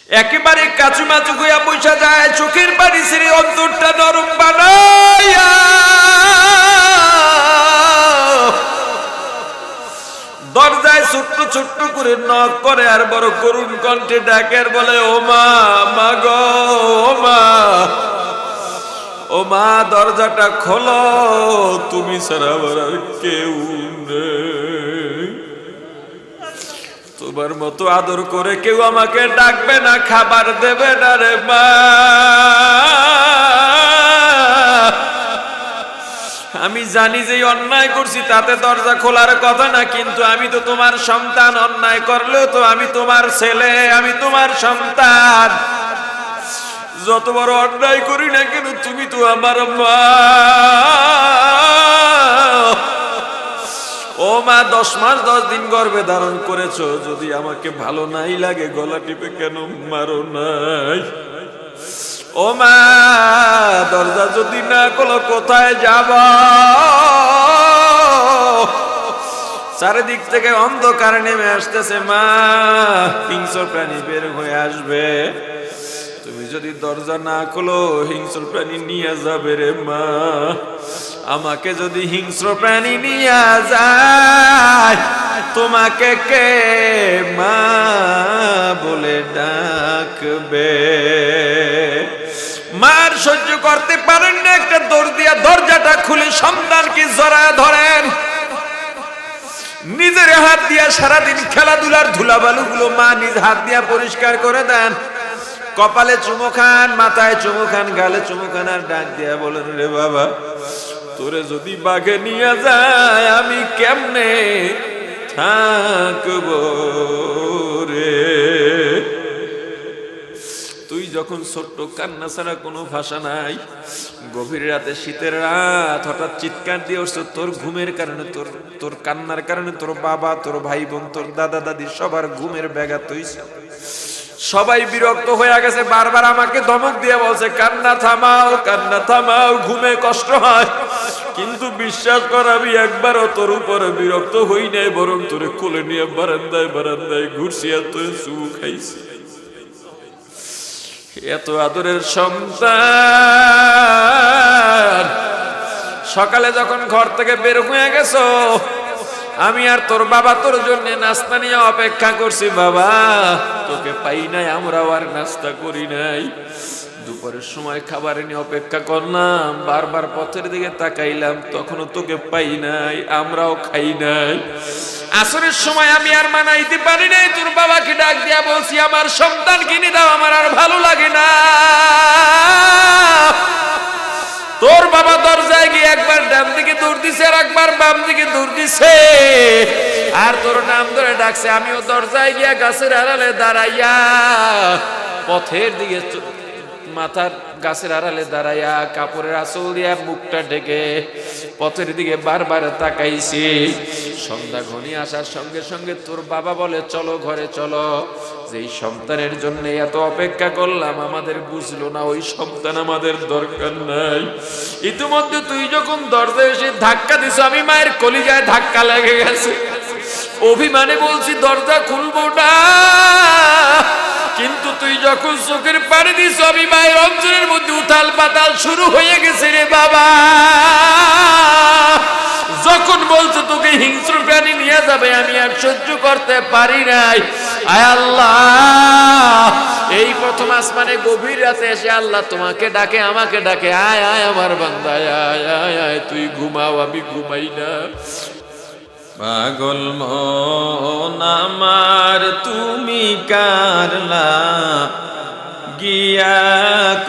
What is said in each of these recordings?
একেবারে কাচুমাচু হইয়া বসা যায়, চোখের পানি ছেড়ে অন্তরটা নরম বানাইয়া দরজায় ছোট্ট ছোট্ট করে নক করে আর বড় করুণ কণ্ঠে ডাকে বলে, ও মা, মা গো, ও মা, ও মা, দরজাটা খোলো, তুমি ছাড়া আমার আর কেউ নেই। তোমার মতো আদর করে কেউ আমাকে ডাকবে না, খাবার দেবে না রে মা। আমি জানি যে অন্যায় করছি, তাতে দরজা খোলার কথা না, কিন্তু আমি তো তোমার সন্তান। অন্যায় করলেও তো আমি তোমার ছেলে, আমি তোমার সন্তান। যত বড় অন্যায় করি না কেন, তুমি তো আমার মা। ও মা, 10 মাস 10 দিন গর্ভে ধারণ করেছো, যদি আমাকে ভালো নাই লাগে গলা টিপে কেন মারো নাই? ও মা, দরজা যদি না খোলো কোথায় যাব? চারিদিক থেকে অন্ধকার নেমে আসতেছে মা, হিংস্র প্রাণী বের হয়ে আসবে। তুমি যদি দরজা না খোলো হিংস্র প্রাণী নিয়ে যাবে রে মা। আমাকে যদি হিংস্র প্রাণী নিয়ে যায়, তোমাকে কে মা বলে ডাকবে? মার সহ্য করতে পারেন না, একটা দৌড় দিয়া দরজাটা খুলে সন্তানকে জড়ায় ধরেন। নিজের হাত দিয়া সারাদিন খেলাধুলার ধুলাবালু গুলো মা নিজ হাত দিয়া পরিষ্কার করে দেন। কপালে চুমো খান, মাথায় চুমো খান, গালে চুমো খান, আর ডাক দিয়া বলেন, রে বাবা, তোরে যদি বাঘে নিয়ে যায় আমি কেমনে থাকবো রে? তুই যখন ছোট্ট, কান্না ছাড়া কোনো ভাষা নাই। গভীর রাতে, শীতের রাত, হঠাৎ চিৎকার দিয়ে উঠছ। তোর ঘুমের কারণে, তোর কান্নার কারণে তোর বাবা, তোর ভাই বোন, তোর দাদা দাদি সবার ঘুমের ব্যাঘাত হইছে। সবাই বিরক্ত হয়ে গেছে, বারবার আমাকে ধমক দিয়ে বলছে, কান্না থামাও, কান্না থামাও, ঘুমে কষ্ট হয়। কিন্তু বিশ্বাস কর, আমি একবারও তোর উপরে বিরক্ত হই নাই, বরং তোরে কোলে নিয়ে বারান্দায় বারান্দায় ঘুরছি, আর তোর চুমু খাইছি। এত আদরের সন্তান, সকালে যখন ঘর থেকে বের হয়ে গেছো, আমি আর তোর বাবা তোর জন্য নাস্তা নিয়ে অপেক্ষা করছি। বাবা, তোকে পাই নাই, আমরাও আর নাস্তা করি নাই। দুপুরের সময় খাবার নিয়ে অপেক্ষা করলাম, বারবার পথের দিকে তাকাইলাম, তখনও তোকে পাই নাই, আমরাও খাই নাই। আসরের সময় আমি আর মানাইতে পারি নাই, তোর বাবাকে ডাক দিয়া বলছি, আমার সন্তান কিনে দাও, আমার আর ভালো লাগে না। তোর বাবা দরজায় গিয়ে একবার ডান দিকে দৌড় দিছে, আর একবার বাম দিকে দৌড় দিছে, আর তোর নাম ধরে ডাকছে। আমিও দরজায় গিয়া গাছের আড়ালে দাঁড়াইয়া, পথের দিকে মাথার গাছের আড়ালে দাঁড়াইয়া, কাপড়ের আঁচল দিয়া মুখটা ঢেকে পথের দিকে বারবার তাকাইছি। সন্ধ্যা ঘনিয়ে আসার সঙ্গে সঙ্গে তোর বাবা বলে, চলো ঘরে চলো। যেই সন্তানের জন্য এত অপেক্ষা করলাম, আমাদের বুঝলো না ওই সন্তান আমাদের দরকার নাই। ইতিমধ্যে তুই যখন দরজায় এসে ধাক্কা দিছ, আমি মায়ের কলিজায় ধাক্কা লেগে গেছে। অভিমানে বলছি দরজা খুলবো না, কিন্তু তুই যখন চোখের পানি দিছ, আমি মায়ের অন্তরের মধ্যে উথাল পাতাল শুরু হয়ে গেছে রে বাবা। যখন বলছো তোকে হিংস্র প্রাণী নিয়ে যাবে, আমি আর সহ্য করতে পারি নাই। আয় আল্লাহ, এই প্রথম আসমানে গভীর রাতে এসে আল্লাহ তোমাকে ডাকে, আমাকে ডাকে, আয় আয় আমার বান্দা, আয় আয় আয়, তুই ঘুমাও, আমি ঘুমাই না। পাগল মন আমার তুমি কারলা গিয়া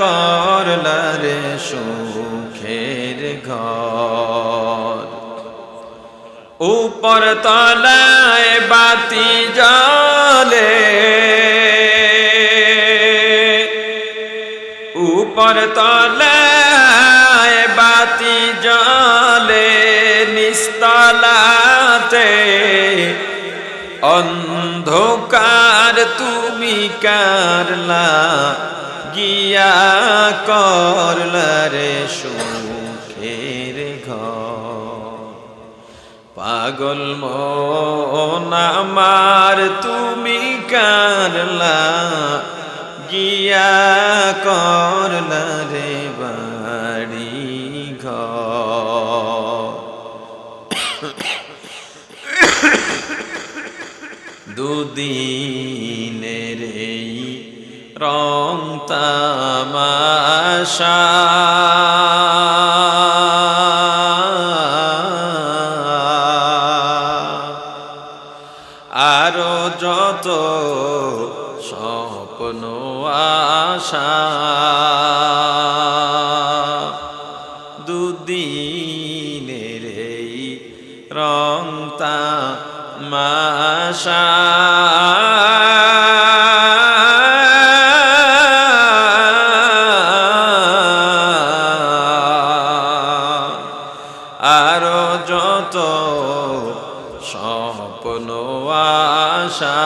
করলা রে সুখের ঘর। উপর তলায় বাতি জ্বলে, উপর তলায় বাতি জ্বলে, নিস্তলাতে অন্ধকার তুমি কারলা গিয়া করলা রে সুখের ঘর। পাগল মন আমার তুমি কারলা গিয়া করলা রে বাড়ি ঘর। দুদিনের এই রং তামাশা আরো যত স্বপ্ন আশা দুদিনের এই রং তামাশা আরো যত স্বপ্ন আশা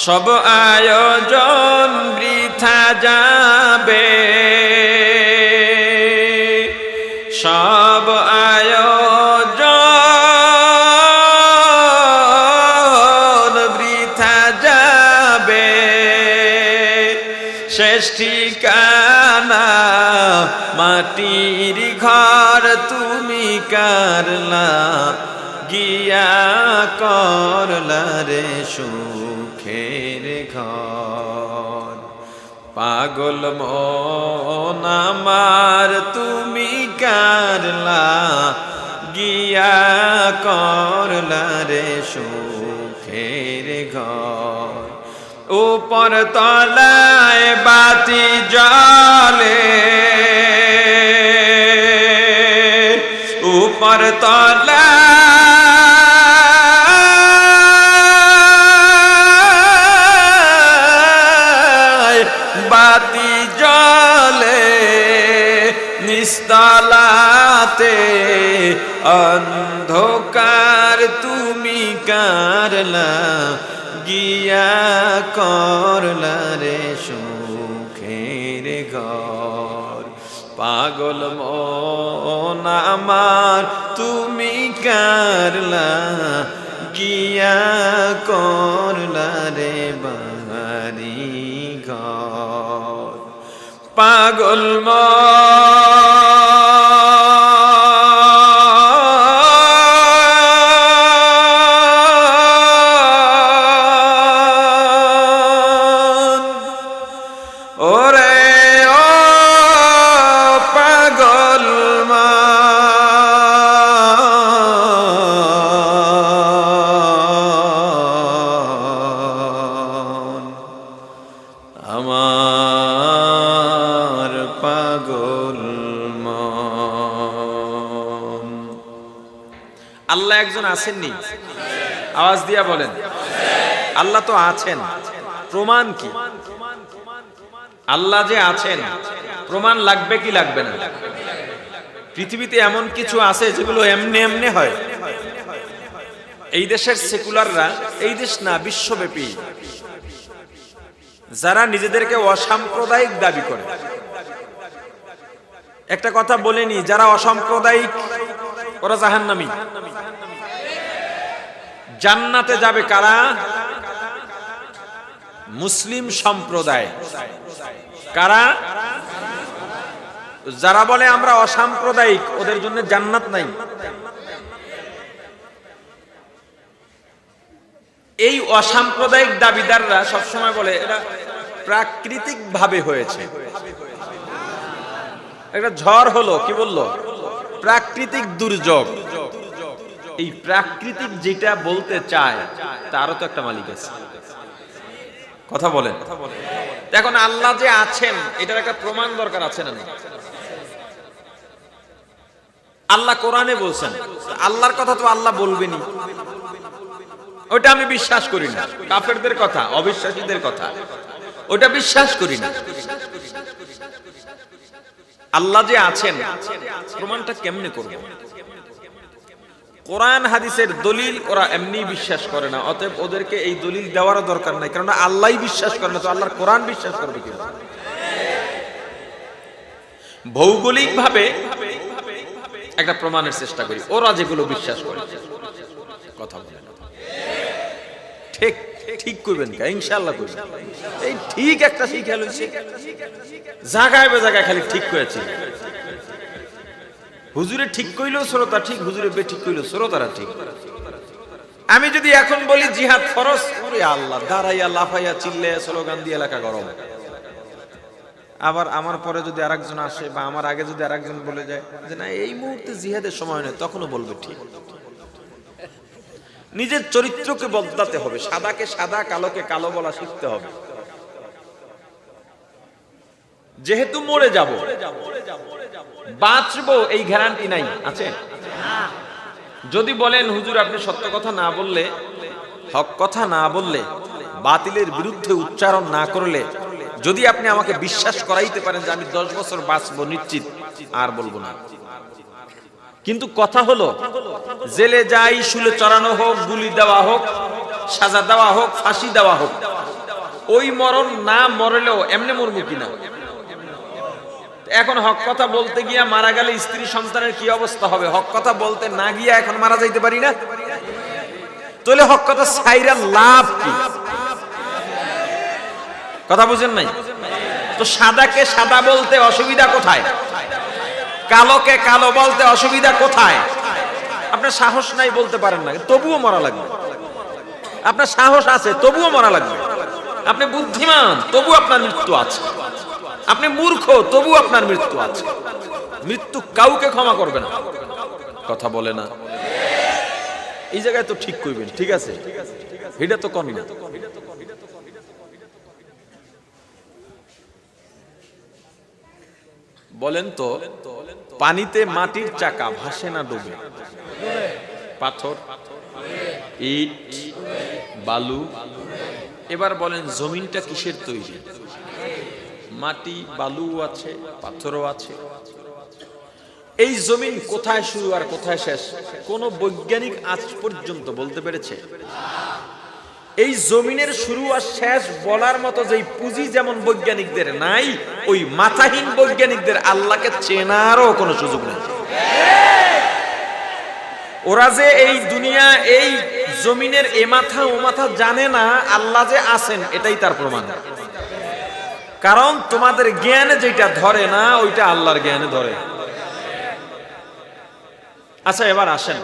সব আয়োজন বৃথা যাবে, সব আয়োজন বৃথা যাবে। শেষ ঠিকানা মাটির ঘর, তুমি কারলা গিয়া করলা রে সুখের ঘর। পাগল মন আমার তুমি কারলা গিয়া করলা রে সুখের ঘর। উপর তলায় বাতি জ্বলে, উপর তলায় বাতি জ্বলে, নিস্তলাতে অন্ধকার তুমি কারলা গিয়া করলা রে সুখের ঘর। পাগল মন আমার তুমি কারলা গিয়া করলা রে বাড়ি ঘর। পাগল ওরে ও পাগল আমার পাগল মন। আল্লাহ একজন আছেননি? আওয়াজ দিয়া বলেন আল্লাহ তো আছেন। প্রমাণ কি? আল্লাহ যে আছেন প্রমাণ লাগবে কি লাগবে না? পৃথিবীতে এমন কিছু আছে যেগুলো এমনি এমনি হয়। এই দেশের সেকুলাররা, এই দেশ না বিশ্বব্যাপী, যারা নিজেদেরকে অসাম্প্রদায়িক দাবি করে, একটা কথা বলেনি, যারা অসাম্প্রদায়িক ওরা জাহান্নামী। জান্নাতে যাবে কারা? মুসলিম সম্প্রদায়। কারা? যারা বলে আমরা অসাম্প্রদায়িক, ওদের জন্য জান্নাত নাই। এই অসাম্প্রদায়িক দাবিদাররা সবসময় বলে এটা প্রাকৃতিক ভাবে হয়েছে। একটা ঝড় হলো, কি বললো? প্রাকৃতিক দুর্যোগ। এই প্রাকৃতিক যেটা বলতে চায় তারও তো একটা মালিক আছে। কথা বলেন। এখন আল্লাহ যে আছেন এটার একটা প্রমাণ দরকার আছে না? আল্লাহ কোরআনে বলছেন, আল্লাহর কথা তো আল্লাহ বলবেনই, ওটা আমি বিশ্বাস করি না। কাফেরদের কথা, অবিশ্বাসীদের কথা, ওটা বিশ্বাস করি না। আল্লাহ যে আছেন প্রমাণটা কেমনে করবে? কোরআন হাদিসের দলিল ওরা এমনি বিশ্বাস করে না, অতএব ওদেরকে এই দলিল দেওয়ারও দরকার নাই, কারণ আল্লাহই বিশ্বাস করে না, তো আল্লাহর কোরআন বিশ্বাস করবে কি? ভৌগোলিক ভাবে একটা প্রমাণের চেষ্টা করি, ওরা যেগুলো বিশ্বাস করে। কথা বলে ঠিক ঠিক কইবেন কা ইনশাআল্লাহ কইবেন। এই ঠিক একটা শিক্ষা লইছে, জায়গায় বে জায়গায় খালি ঠিক করেছে। হুজুরে ঠিক কইলো শ্রোতা ঠিক, হুজুরে বে ঠিক কইলো শ্রোতারা ঠিক। আমি যদি এখন বলি জিহাদ ফরজ, ওরে আল্লাহ দাঁড়াইয়া লাফাইয়া চিল্লাইয়া স্লোগান দিয়ে এলাকা গরম। আবার আমার পরে যদি আরেকজন আসে বা আমার আগে যদি আরেকজন বলে যায় যে না এই মুহূর্তে জিহাদের সময় নেই, তখনও বলবে ঠিক। নিজের চরিত্রকে বদলাতে হবে, সাদাকে সাদা কালোকে কালো বলা শিখতে হবে। যেহেতু মরে যাব, বাঁচবো এই গ্যারান্টি নাই, আছে? যদি বলেন হুজুর আপনি সত্য কথা না বললে, হক কথা না বললে, বাতিলের বিরুদ্ধে উচ্চারণ না করলে, যদি আপনি আমাকে বিশ্বাস করাইতে পারেন যে আমি 10 বছর বাঁচবো নিশ্চিত, আর বলবো না। কিন্তু কথা হলো জেলে যাই, শুলে চড়ানো হোক, গুলি দেওয়া হোক, সাজা দেওয়া হোক, ফাঁসি দেওয়া হোক, ওই মরণ না মরলেও এমনি মরবো কিনা? এখন হক কথা বলতে গিয়া মারা গেলে স্ত্রী সন্তানের কি অবস্থা হবে? হক কথা বলতে না গিয়া এখন মারা যাইতে পারি না, তাহলে হক কথা ছাইরা লাভ কি? কথা বুঝেন নাই? তো সাদাকে সাদা বলতে অসুবিধা কোথায়? কালোকে কালো বলতে অসুবিধা কোথায়? আপনার সাহস নাই বলতে পারেন না, তবুও মরা লাগবে। আপনার সাহস আছে তবুও মরা লাগবে। আপনি বুদ্ধিমান তবু আপনার মৃত্যু আছে। আপনি মূর্খ তবু আপনার মৃত্যু আছে। মৃত্যু কাউকে ক্ষমা করবে না। কথা বলে না? এই জায়গায় তো ঠিক কইবেন, ঠিক আছে? এটা তো কম না। বলেন তো, পানিতে মাটির চাকা ভাসে না ডুবে? পাথর, ইট, বালু। এবার বলেন জমিনটা কিসের তৈরি? মাটি, বালু আছে, পাথরও আছে। এই জমিন কোথায় শুরু আর কোথায় শেষ কোন বৈজ্ঞানিক আজ পর্যন্ত বলতে পেরেছে? এই জমিনের শুরু আর শেষ বলার মতো যেই পুঁজি যেমন বৈজ্ঞানিকদের নাই, ওই মাথাহীন বৈজ্ঞানিকদের আল্লাহকে চেনারও কোনো সুযোগ নেই। ওরা যে এই দুনিয়া, এই জমিনের এ মাথা ও মাথা জানে না, আল্লাহ যে আছেন এটাই তার প্রমাণ। কারণ তোমাদের জ্ঞানে যেটা ধরে না ওইটা আল্লাহর জ্ঞানে ধরে। আচ্ছা এবার আসেন,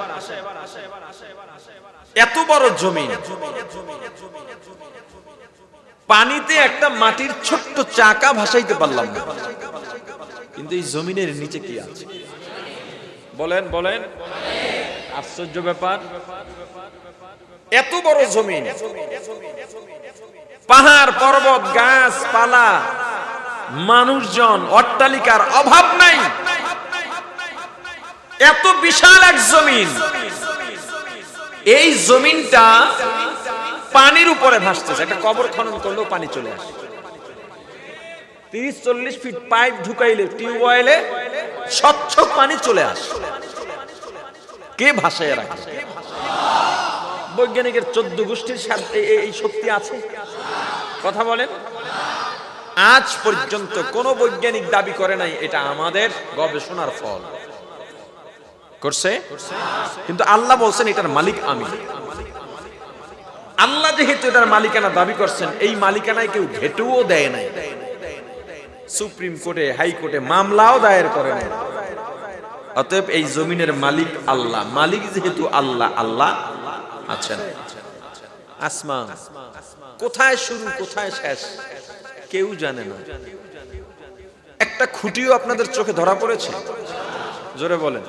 এত বড় জমিন, পানিতে একটা মাটির ছোট্ট চাকা ভাসাইতে পারলাম না, কিন্তু এই জমিনের নিচে কি আছে? বলেন বলেন, আশ্চর্য ব্যাপার। এত বড় জমিন, পাহাড় পর্বত, গাছপালা, মানুষজন, অট্টালিকার অভাব নাই। এত বিশাল এক জমিন, এই জমিনটা পানির উপরে ভাসতেছে। একটা কবর খনন করলেও পানি চলে আসে। 30-40 ফিট পাইপ ঢুকাইলে টিউবওয়েলে স্বচ্ছ পানি চলে আসে। কে ভাসায় রাখে? বৈজ্ঞানিকের 14 গোষ্ঠীর এই শক্তি আছে? কথা বলেন। আজ পর্যন্ত কোন বৈজ্ঞানিক দাবি করে নাই এটা আমাদের গবেষণার ফল। করছে? কিন্তু আল্লাহ বলছেন এটার মালিক আমি। আল্লাহ যেহেতু এটার মালিকানা দাবি করছেন, এই মালিকানায় কেউ ঘেঁটেও দেয় নাই। সুপ্রিম কোর্টে, হাইকোর্টে মামলাও দায়ের করে নাই। অতএব এই জমিনের মালিক আল্লাহ। মালিক যেহেতু আল্লাহ, আল্লাহ আছেন। আসমান কোথায় শুরু কোথায় শেষ কেউ জানে না। একটা খুঁটিও আপনাদের চোখে ধরা পড়েছে? জোরে বলেন।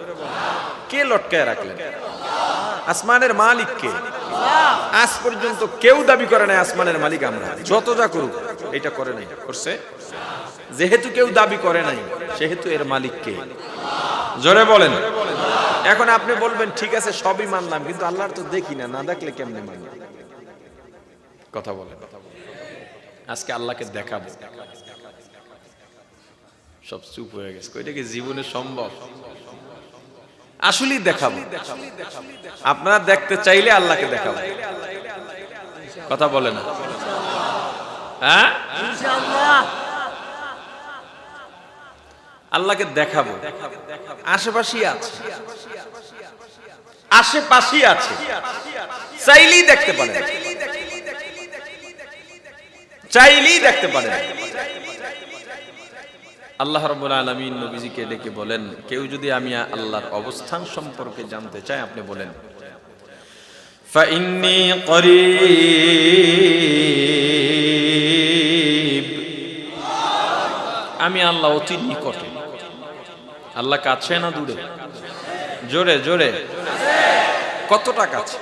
কে লটকায় রাখলেন? আসমানের মালিক কে? আজ পর্যন্ত কেউ দাবি করে নাই আসমানের মালিক আমরা। যত যা করুক এটা করে নাই। করছে? যেহেতু কেউ দাবি করে নাই সেহেতু এর মালিক কে? জোরে বলেন। এখন আপনি বলবেন ঠিক আছে সবই মানলাম, কিন্তু আল্লাহর তো দেখি না, না দেখলে কেমনে মানব? কথা বলেন। আজকে আল্লাহকে দেখাবো। সব চুপ হয়ে গেছে। এটা কি জীবনে সম্ভব? আসলেই দেখাবো। আপনারা দেখতে চাইলে আল্লাহকে দেখাবো। কথা বলে না? হ্যাঁ, আল্লাহকে দেখাবো। আশেপাশেই আছে, আশেপাশেই আছে, চাইলেই দেখতে পারেন। চাইলেই দেখতে পারেন। আল্লাহ রাব্বুল আলামিন নবীজিকে ডেকে বলেন, কেউ যদি আমি আল্লাহর অবস্থান সম্পর্কে জানতে চায় আপনি বলেন, ফাইন্নী করিব, আমি আল্লাহ অতি নিকটে। আল্লাহ কাছে না দূরে? জোরে জোরে, কতটা কাছে?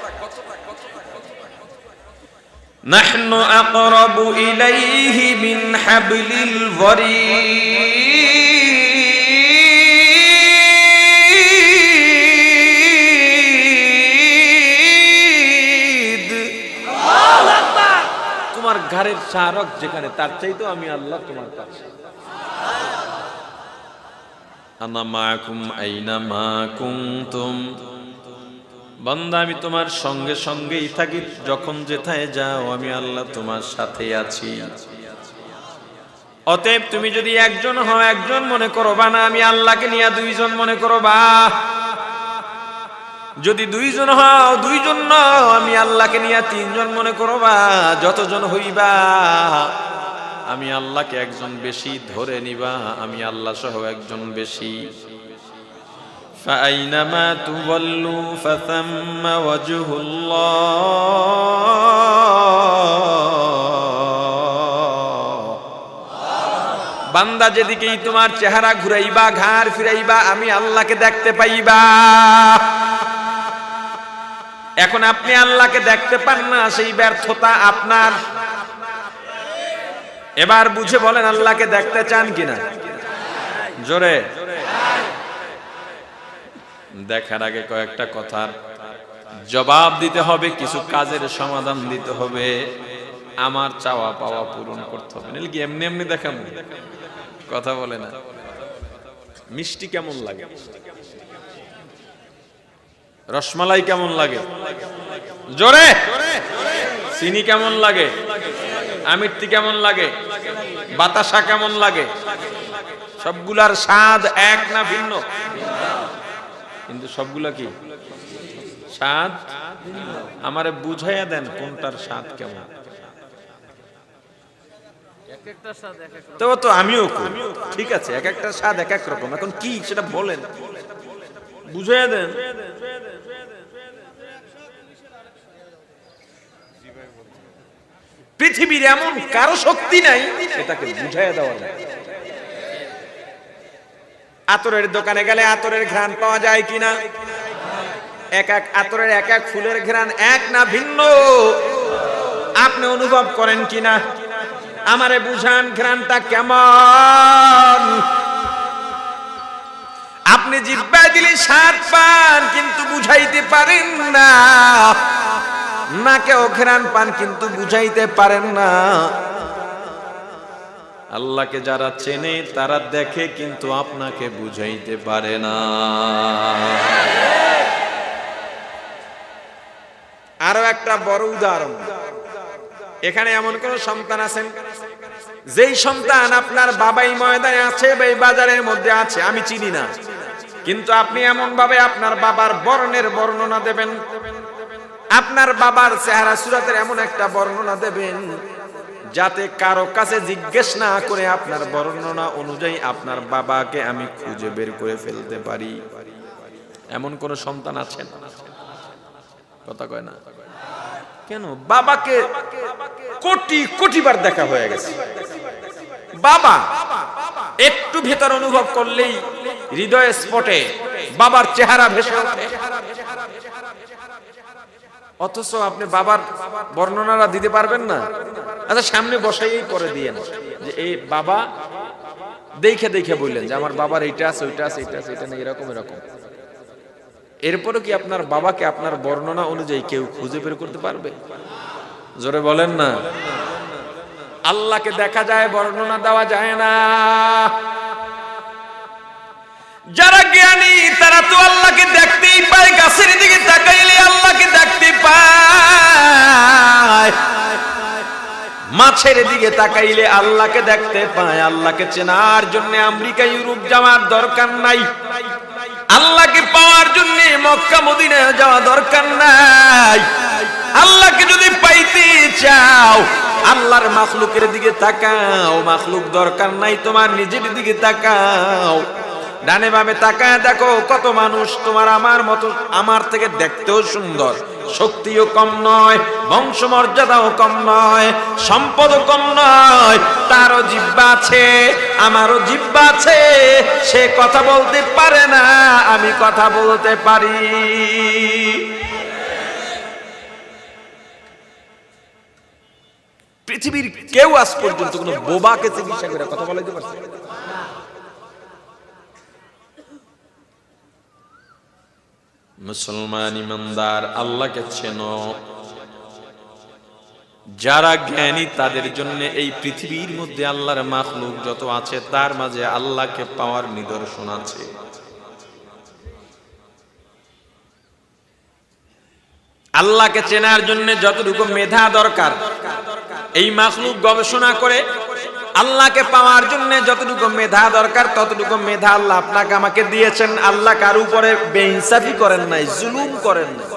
নাহনু আকরাবু ইলাইহি মিন হাবলিল ওয়ারিদ। তোমার ঘরের চারক যেখানে, তার চাইতো আমি আল্লাহ তোমার কাছে। আনা মাকুম আইনামা কুনতুম, বান্দা আমি তোমার সঙ্গে সঙ্গেই থাকি, যখন যেথায় যাও আমি আল্লাহ তোমার সাথে আছি। অতএব তুমি যদি একজন হও একজন মনে করবা না, আমি আল্লাহকে নিয়ে দুইজন মনে করবা। যদি দুইজন হও দুইজন নও, আমি আল্লাহকে নিয়ে তিনজন মনে করবা। যতজন হইবা আমি আল্লাহকে একজন বেশি ধরে নিবা, আমি আল্লাহ সহ একজন বেশি। فأينما تولوا فثم وجه الله। বান্দা যেদিকেই তোমার চেহারা ঘুরাইবা, ঘাড় ফিরাইবা, আমি আল্লাহকে দেখতে পাইবা। এখন আপনি আল্লাহকে দেখতে পান না, সেই ব্যর্থতা আপনার। এবার বুঝে বলেন, আল্লাহকে দেখতে চান কিনা? জোরে। দেখার আগে কয়েকটা কথার জবাব দিতে হবে, কিছু কাজের সমাধান দিতে হবে, আমার চাওয়া পাওয়া পূরণ করতে হবে। নাহলে কি এমনি এমনি দেখাবো? কথা বলে না। মিষ্টি কেমন লাগে? রসমালাই কেমন লাগে? জোরে। চিনি কেমন লাগে? আমিত্তি কেমন লাগে? বাতাসা কেমন লাগে? সবগুলার স্বাদ এক না ভিন্ন? কিন্তু সবগুলা কি স্বাদ? আমারে বুঝাইয়া দেন কোনটার স্বাদ কেমন। তো আমিও ঠিক আছে, এক একটা স্বাদ এক এক রকম। এখন কি সেটা বলেন, বুঝাইয়া দেন। পৃথিবীর এমন কারো শক্তি নাই এটাকে বুঝাইয়া দেওয়া যায়। আতরের দোকানে গেলে আতরের ঘ্রাণ পাওয়া যায় কিনা? এক এক আতরের এক এক ফুলের ঘ্রাণ এক না ভিন্ন? আপনি অনুভব করেন কিনা? আমারে বুঝান ঘ্রাণটা কেমন। আপনি জিহ্বায় দিলে স্বাদ পান কিন্তু বুঝাইতে পারেন না, নাকেও ঘ্রাণ পান কিন্তু বুঝাইতে পারেন না। আল্লাহকে যারা চেনে তারা দেখে কিন্তু আপনাকে বুঝাইতে পারে না। আরো একটা বড় উদাহরণ, এখানে এমন কোন সন্তান আছেন যেই সন্তান আপনার বাবাই ময়দানে আছে বা বাজারের মধ্যে আছে, আমি চিনি না, কিন্তু আপনি এমন ভাবে আপনার বাবার বর্ণের বর্ণনা দেবেন, আপনার বাবার চেহারা সুরাতের এমন একটা বর্ণনা দেবেন যাতে কারো কাছে জিজ্ঞেস না করে আপনার বর্ণনা অনুযায়ী আপনার বাবাকে আমি খুঁজে বের করে ফেলতে পারি। এমন কোন সন্তান আছেন? কথা কয় না কেন? বাবাকে কোটি কোটি বার দেখা হয়ে গেছে। বাবা একটু ভেতর অনুভব করলেই হৃদয় স্পটে বাবার চেহারা ভেসে ওঠে। অথচ আপনি বাবার বর্ণনাটা দিতে পারবেন না। আচ্ছা সামনে বসাই করে দিয়ে যে এই বাবা দেখে দেখে বললেন যে আমার বাবার এইটা আছে ওইটা আছে এইটা আছে এটা নেই এরকম এরকম। এরপরে কি আপনার বাবাকে আপনার বর্ণনা অনুযায়ী কেউ খুঁজে বের করতে পারবে? জোরে বলেন না। আল্লাহকে দেখা যায়, বর্ণনা দেওয়া যায় না। যারা জ্ঞানী তারা তো আল্লাহকে দেখতেই পায়, গাছের দিকে তাকাইলে আল্লাহকে দেখতে পায়, মাছের দিকে তাকাইলে আল্লাহকে দেখতে পায়। আল্লাহকে চেনার জন্য আমেরিকা ইউরোপ যাওয়ার দরকার নাই, আল্লাহকে পাওয়ার জন্য মক্কা মদিনায় যাওয়া দরকার নাই। আল্লাহকে যদি পাইতে চাও আল্লাহর মাখলুকের দিকে তাকাও, মাখলুক দরকার নাই, তোমার নিজের দিকে তাকাও। ডানে বামে তাকায় দেখো কত মানুষ তোমার আমার মতো, আমার থেকে দেখতেও সুন্দর, শক্তিও কম নয়, বংশমর্যাদাও কম নয়, সম্পদও কম নয়, তারও জিহ্বা আছে, আমারও জিহ্বা আছে, সে কথা বলতে পারে না, আমি কথা বলতে পারি। পৃথিবীর কেউ আজ পর্যন্ত কোনো বোবাকে চিকিৎসা করে কথা বলাইতে পারছে? মুসলমান ইমানদার, আল্লাহকে চেনো। যারা জ্ঞানী তাদের জন্য এই পৃথিবীর মধ্যে আল্লাহর মাখলুক যত আছে তার মাঝে আল্লাহকে পাওয়ার নিদর্শন আছে। আল্লাহকে চেনার জন্য যতটুকু মেধা দরকার, এই মাখলুক গবেষণা করে আল্লাহকে পাওয়ার জন্য যতটুকু মেধা দরকার ততটুকু মেধা আল্লাহ আপনাকে আমাকে দিয়েছেন। আল্লাহ কার উপরে বেইনসাফি করেন নাই, জুলুম করেন নাই।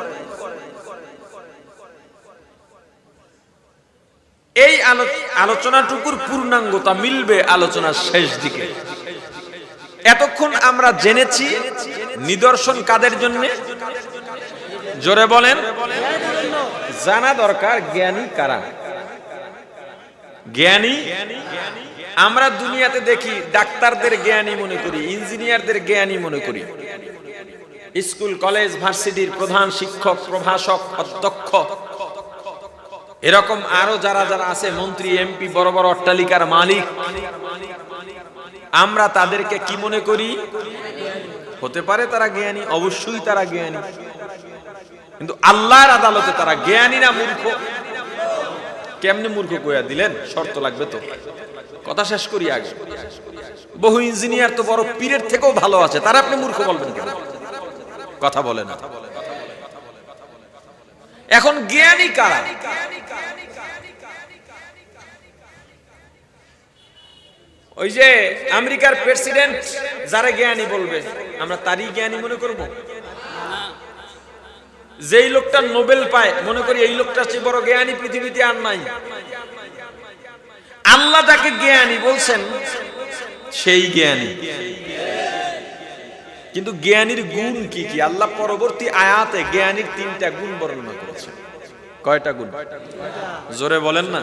এই আলোচনাটুকুর পূর্ণাঙ্গতা মিলবে আলোচনার শেষ দিকে। এতক্ষণ আমরা জেনেছি নিদর্শন কাদের জন্য, জোরে বলেন। জানা দরকার জ্ঞানী কারা। জ্ঞানী আমরা দুনিয়াতে দেখি, ডাক্তারদের জ্ঞানী মনে করি, ইঞ্জিনিয়ারদের জ্ঞানী মনে করি, স্কুল কলেজ ভার্সিটির প্রধান শিক্ষক, প্রভাষক, অধ্যক্ষ, এরকম আরো যারা যারা আছে, মন্ত্রী, এমপি, বড় বড় অট্টালিকার মালিক, আমরা তাদেরকে কি মনে করি? হতে পারে তারা জ্ঞানী, অবশ্যই তারা জ্ঞানী, কিন্তু আল্লাহর আদালতে তারা জ্ঞানী না মূর্খ? কেমনে মূর্খ কইয়া দিলেন? শর্ত লাগবে তো। কথা শেষ করি আগে। বহু ইঞ্জিনিয়ার তো বড় পীরের থেকেও ভালো আছে, তারা আপনি মূর্খ বলবেন কেন? কথা বলে না। এখন জ্ঞানী কারা? ওই যে আমেরিকার প্রেসিডেন্ট যারা জ্ঞানী বলবে, আমরা তারই জ্ঞানী মনে করব? যেই লোকটা নোবেল পায় মনে করি এই লোকটা চেয়ে বড় জ্ঞানী পৃথিবীতে আর নাই। আল্লাহ যাকে জ্ঞানী বলছেন সেই জ্ঞানী। কিন্তু জ্ঞানীর গুণ কি কি? আল্লাহ পরবর্তী আয়াতে জ্ঞানীর 3টা গুণ বর্ণনা করেছেন। কয়টা গুণ? জোরে বলেন না।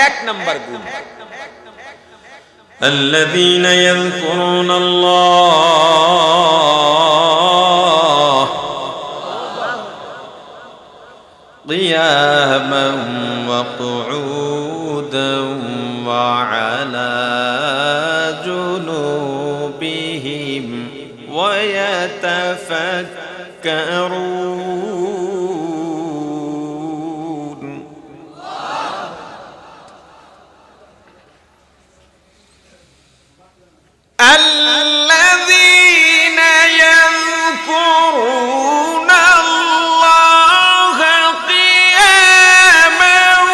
1 নাম্বার গুণ, আল্লাযীনা ইয়াযকুরুনাল্লাহ কিয়ামান ওয়া কুউদান ওয়া আলা জুনুবিহিম ওয়া ইয়াতাফাক্কারুন। আল্লাযীনা ইয়াযকুরুনাল্লাহা কিয়ামান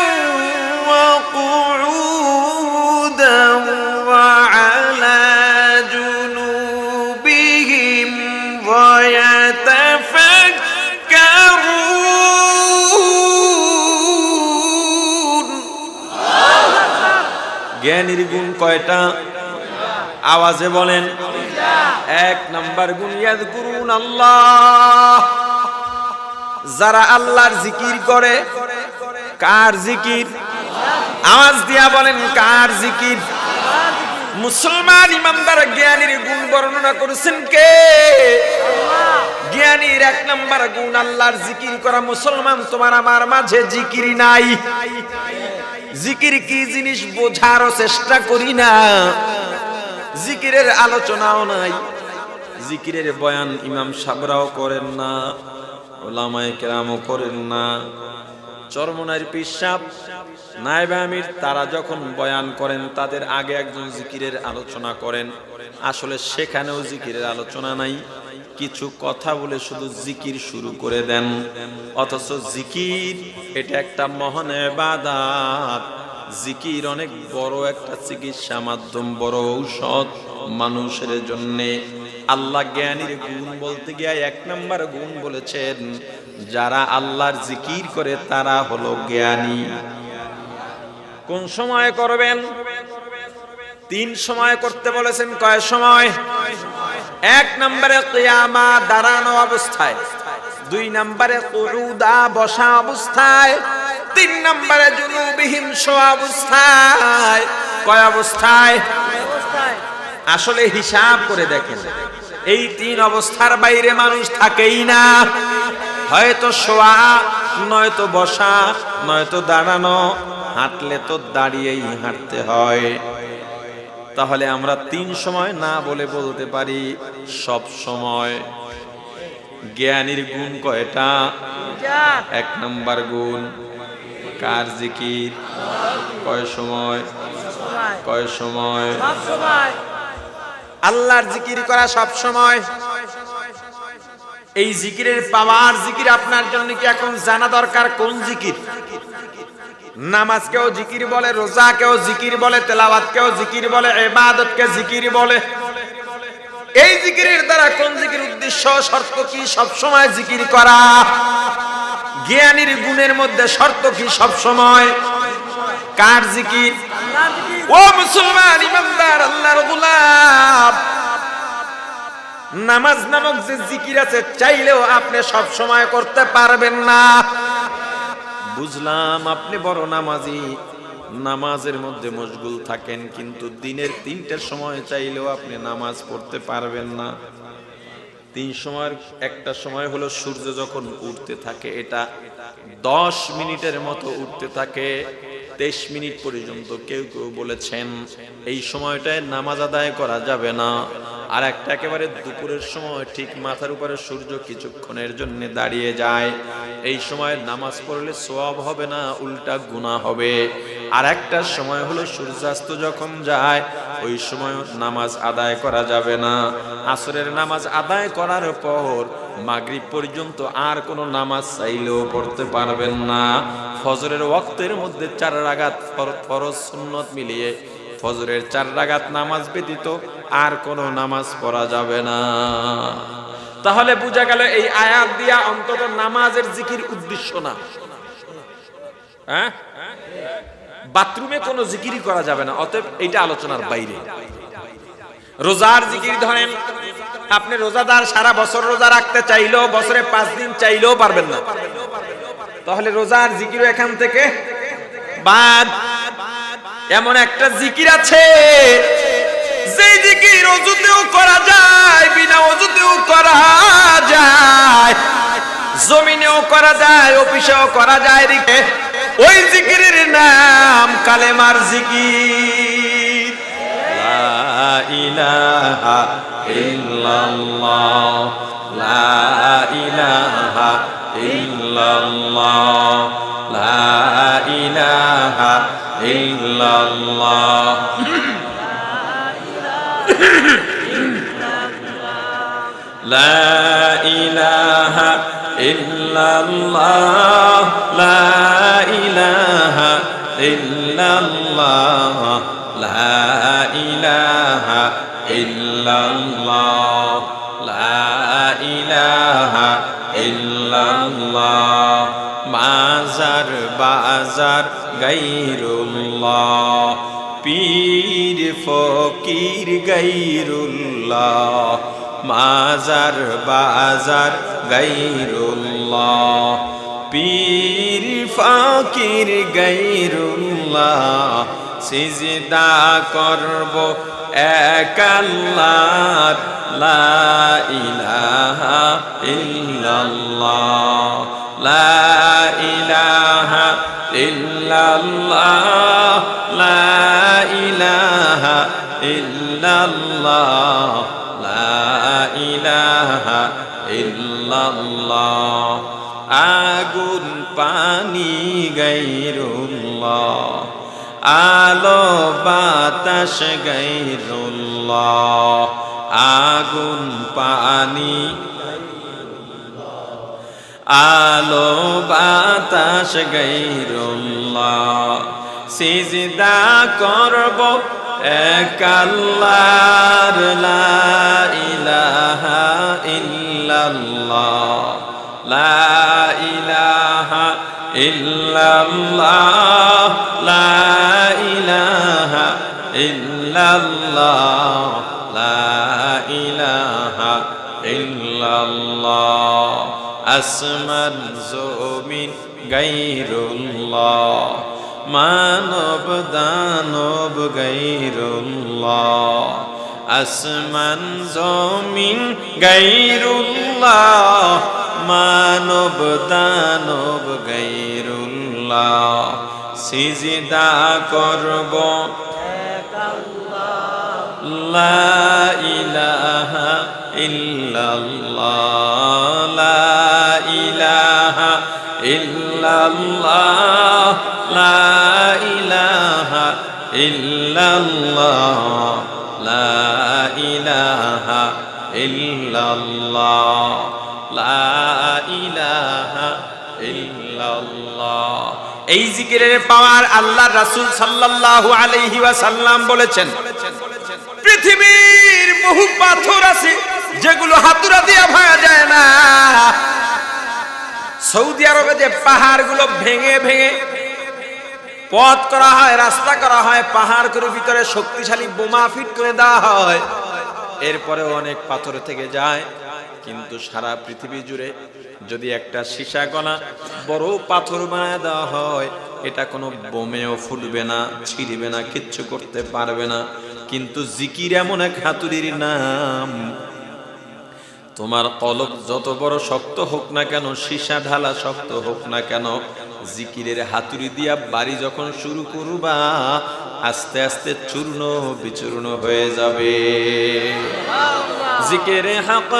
ওয়া কুউদান ওয়া আলা জুনুবিহিম ওয়া ইয়াতাফাক্কারুন। জ্ঞানীর গুণ কয়টা? আওয়াজে বলেন। 1 নাম্বার গুণ, ইয়াযকুরুন আল্লাহ, যারা আল্লাহর জিকির করে। কার জিকির? আওয়াজ দিয়া বলেন, কার জিকির? মুসলমান ইমানদার জ্ঞানীর গুণ বর্ণনা করেছেন কে? জ্ঞানীর 1 নাম্বার গুণ আল্লাহর জিকির করা। মুসলমান তোমার আমার মাঝে জিকির নাই। জিকির কি জিনিস বোঝারও চেষ্টা করি না। জিকিরের আলোচনাও নাই, জিকিরের বয়ান ইমাম সাহেবরাও করেন না, ওলামায়ে কেরামও করেন না। চরমনাইর পীর সাহেব, নায়েবে আমির তারা যখন বয়ান করেন তাদের আগে একজন জিকিরের আলোচনা করেন। আসলে সেখানেও জিকিরের আলোচনা নাই, কিছু কথা বলে শুধু জিকির শুরু করে দেন। অথচ জিকির এটা একটা মহান ইবাদত। জিকির অনেক বড় একটা চিকিৎসা মাধ্যম, বড় ঔষধ মানুষের জন্য। আল্লাহ জ্ঞানীর গুণ বলতে গিয়ে 1 নাম্বার গুণ বলেছেন, যারা আল্লাহর জিকির করে তারা হলো জ্ঞানী। কোন সময় করবেন? 3 সময় করতে বলেছেন। কয় সময়? 1 নম্বরে কিয়ামা, দাঁড়ানো অবস্থায়। 2 নম্বরে কুউদা, বসা অবস্থায়। 3 নম্বরে জুনুবিহিম, শোয়া অবস্থায়। কয় অবস্থায়? আসলে হিসাব করে দেখেন, এই 3 অবস্থার বাইরে মানুষ থাকেই না। হয়তো শোয়া, নয়তো বসা, নয়তো দাঁড়ানো। হাঁটলে তো দাঁড়িয়েই হাঁটতে হয়। তাহলে আমরা 3 সময় না বলে বলতে পারি সব সময়। জ্ঞানীর গুণ কয়টা? 1 নম্বর গুণ। কার জিকির? কয় সময়? কয় সময়? আল্লাহর জিকির করা সব সময়। এই জিকিরের পাওয়ার, জিকির আপনার জন্য কি এখন জানা দরকার কোন জিকির? নামাজকেও জিকির বলে, রোজাকেও জিকির বলে, তেলাওয়াতকেও জিকির বলে, ইবাদতকে জিকির বলে। এই জিকিরের দ্বারা কোন জিকির উদ্দেশ্য, শর্ত কি সব সময় জিকির করা? জ্ঞানীর গুণের মধ্যে শর্ত কি সব সময়? কার জিকির? ও মুসলমান ইমানদার, আল্লাহর গোলাম, নামাজ নামক যে জিকির আছে, চাইলেও আপনি সব সময় করতে পারবেন না। বুঝলাম আপনি বড় নামাজি, নামাজের মধ্যে মশগুল থাকেন, কিন্তু দিনের 3টের সময় চাইলেও আপনি নামাজ পড়তে পারবেন না। 3 সময়ের একটা সময় হলো সূর্য যখন উঠতে থাকে, এটা 10 মিনিটের মতো উঠতে থাকে, 23 মিনিট পর্যন্ত। কেউ কেউ বলেছেন এই সময়টায় নামাজ আদায় করা যাবে না। আর একটা একেবারে দুপুরের সময়, ঠিক মাথার উপরে সূর্য কিছুক্ষণের জন্য দাঁড়িয়ে যায়, এই সময় নামাজ পড়লে সওয়াব হবে না, উল্টা গুনাহ হবে। আর একটা সময় হলো সূর্যাস্ত যখন যায়, ওই সময় নামাজ আদায় করা যাবে না। আসরের নামাজ আদায় করার পর মাগরিব পর্যন্ত আর কোনো নামাজ চাইলেও পড়তে পারবেন না। ফজরের ওয়াক্তের মধ্যে 4 রাকাত ফরজ সুন্নত মিলিয়ে ফজরের 4 রাকাত নামাজ ব্যতীত আর কোনো নামাজ পড়া যাবে না। তাহলে বোঝা গেল এই আয়াত দিয়া অন্তত নামাজের জিকির উদ্দেশ্য না। হ্যাঁ, বাথরুমে কোনো জিকিরই করা যাবে না, অতএব এইটা আলোচনার বাইরে। রোজার জিকির ধরেন, আপনি রোজাদার, সারা বছর রোজা রাখতে চাইলেও, বছরে 5 দিন চাইলেও পারবেন না। তাহলে রোজার জিকিরও এখান থেকে বাদ। এমন একটা জিকির আছে যে জিকির ওযুতেও করা যায়, বিনা ওযুতেও করা যায়, জমিনেও করা যায়, অফিসেও করা যায়। ওই জিকিরের নাম কালেমার জিকির। লা ইলাহা ইল্লাল্লাহ, লা ইলাহা ইল্লাল্লাহ, লা ইলাহা ইল্লাল্লাহ, লা ইলাহা ইল্লাল্লাহ, লা ইলাহা ইল্লাল্লাহ, লা ইলাহা ইল্লাল্লাহ, লা ইলাহা ইল্লাল্লাহ। মাজার বাজার গায়রুল্লাহ, পীর ফকির গায়রুল্লাহ, মাজার বাজার গায়রুল্লাহ, পীর ফকির গায়রুল্লাহ। সিজদা করব এক আল্লাহর, লা ইলাহা ইল্লাল্লাহ, লা ইলাহা ইল্লাল্লাহ, লা ইলাহা ইল্লাল্লাহ, লা ইলাহা ইল্লাল্লাহ। আগুন পানি গায়রুল্লাহ, আলো বাতাস গায়রুল্লাহ, আগুন পানি আলো বাতাস গায়রুল্লাহ। সিজদা করব এক আল্লাহর, লা ইলাহা ইল্লাল্লাহ, লা ইলাহা ইল্লাল্লাহ, লা ইল্লাল্লাহ লা ইলাহা ইল্লাল্লাহ আসমান জমিন গায়রুল্লাহ মানব দানব গায়রুল্লাহ আসমান জমিন গায়রুল্লাহ মানব দানব গায়রুল্লাহ সিজদা করব লা ইলাহা ইল্লাল্লাহ লা ইলাহা ইল্লাল্লাহ লা ইলাহা ইল্লাল্লাহ লা ইলাহা ইল্লাল্লাহ লা ইলাহা ইল্লাল্লাহ। এই জিকিরের পাওয়ার আল্লাহ রাসূল সাল্লাল্লাহু আলাইহি ওয়াসাল্লাম বলেছেন, পৃথিবীর বহু পাথর আছে যেগুলো হাতুড়া দিয়ে ভাঙা যায় না। সৌদি আরবে যে পাহাড়গুলো ভেঙে ভেঙে পথ করা হয়, রাস্তা করা হয়, পাহাড়গুলোর ভিতরে শক্তিশালী বোমা ফিট করে দেওয়া হয়, এরপরেও অনেক পাথর থেকে যায়। কিন্তু সারা পৃথিবী জুড়ে যদি একটা সীসা গলা বড় পাথর বানায় দেওয়া হয়, এটা কোনো বোমেও ফুটবে না, ছিড়বে না, কিচ্ছু করতে পারবে না। কিন্তু জিকির এমন এক হাতুড়ির নাম, তোমার কলব যত বড় শক্ত হোক না কেন, সীসা ঢালা শক্ত হোক না কেন, জিকিরের হাতুড়ি দিয়া বাড়ি যখন শুরু করবা, আস্তে আস্তে চূর্ণ বিচূর্ণ হয়ে যাবে। জিকিরে হক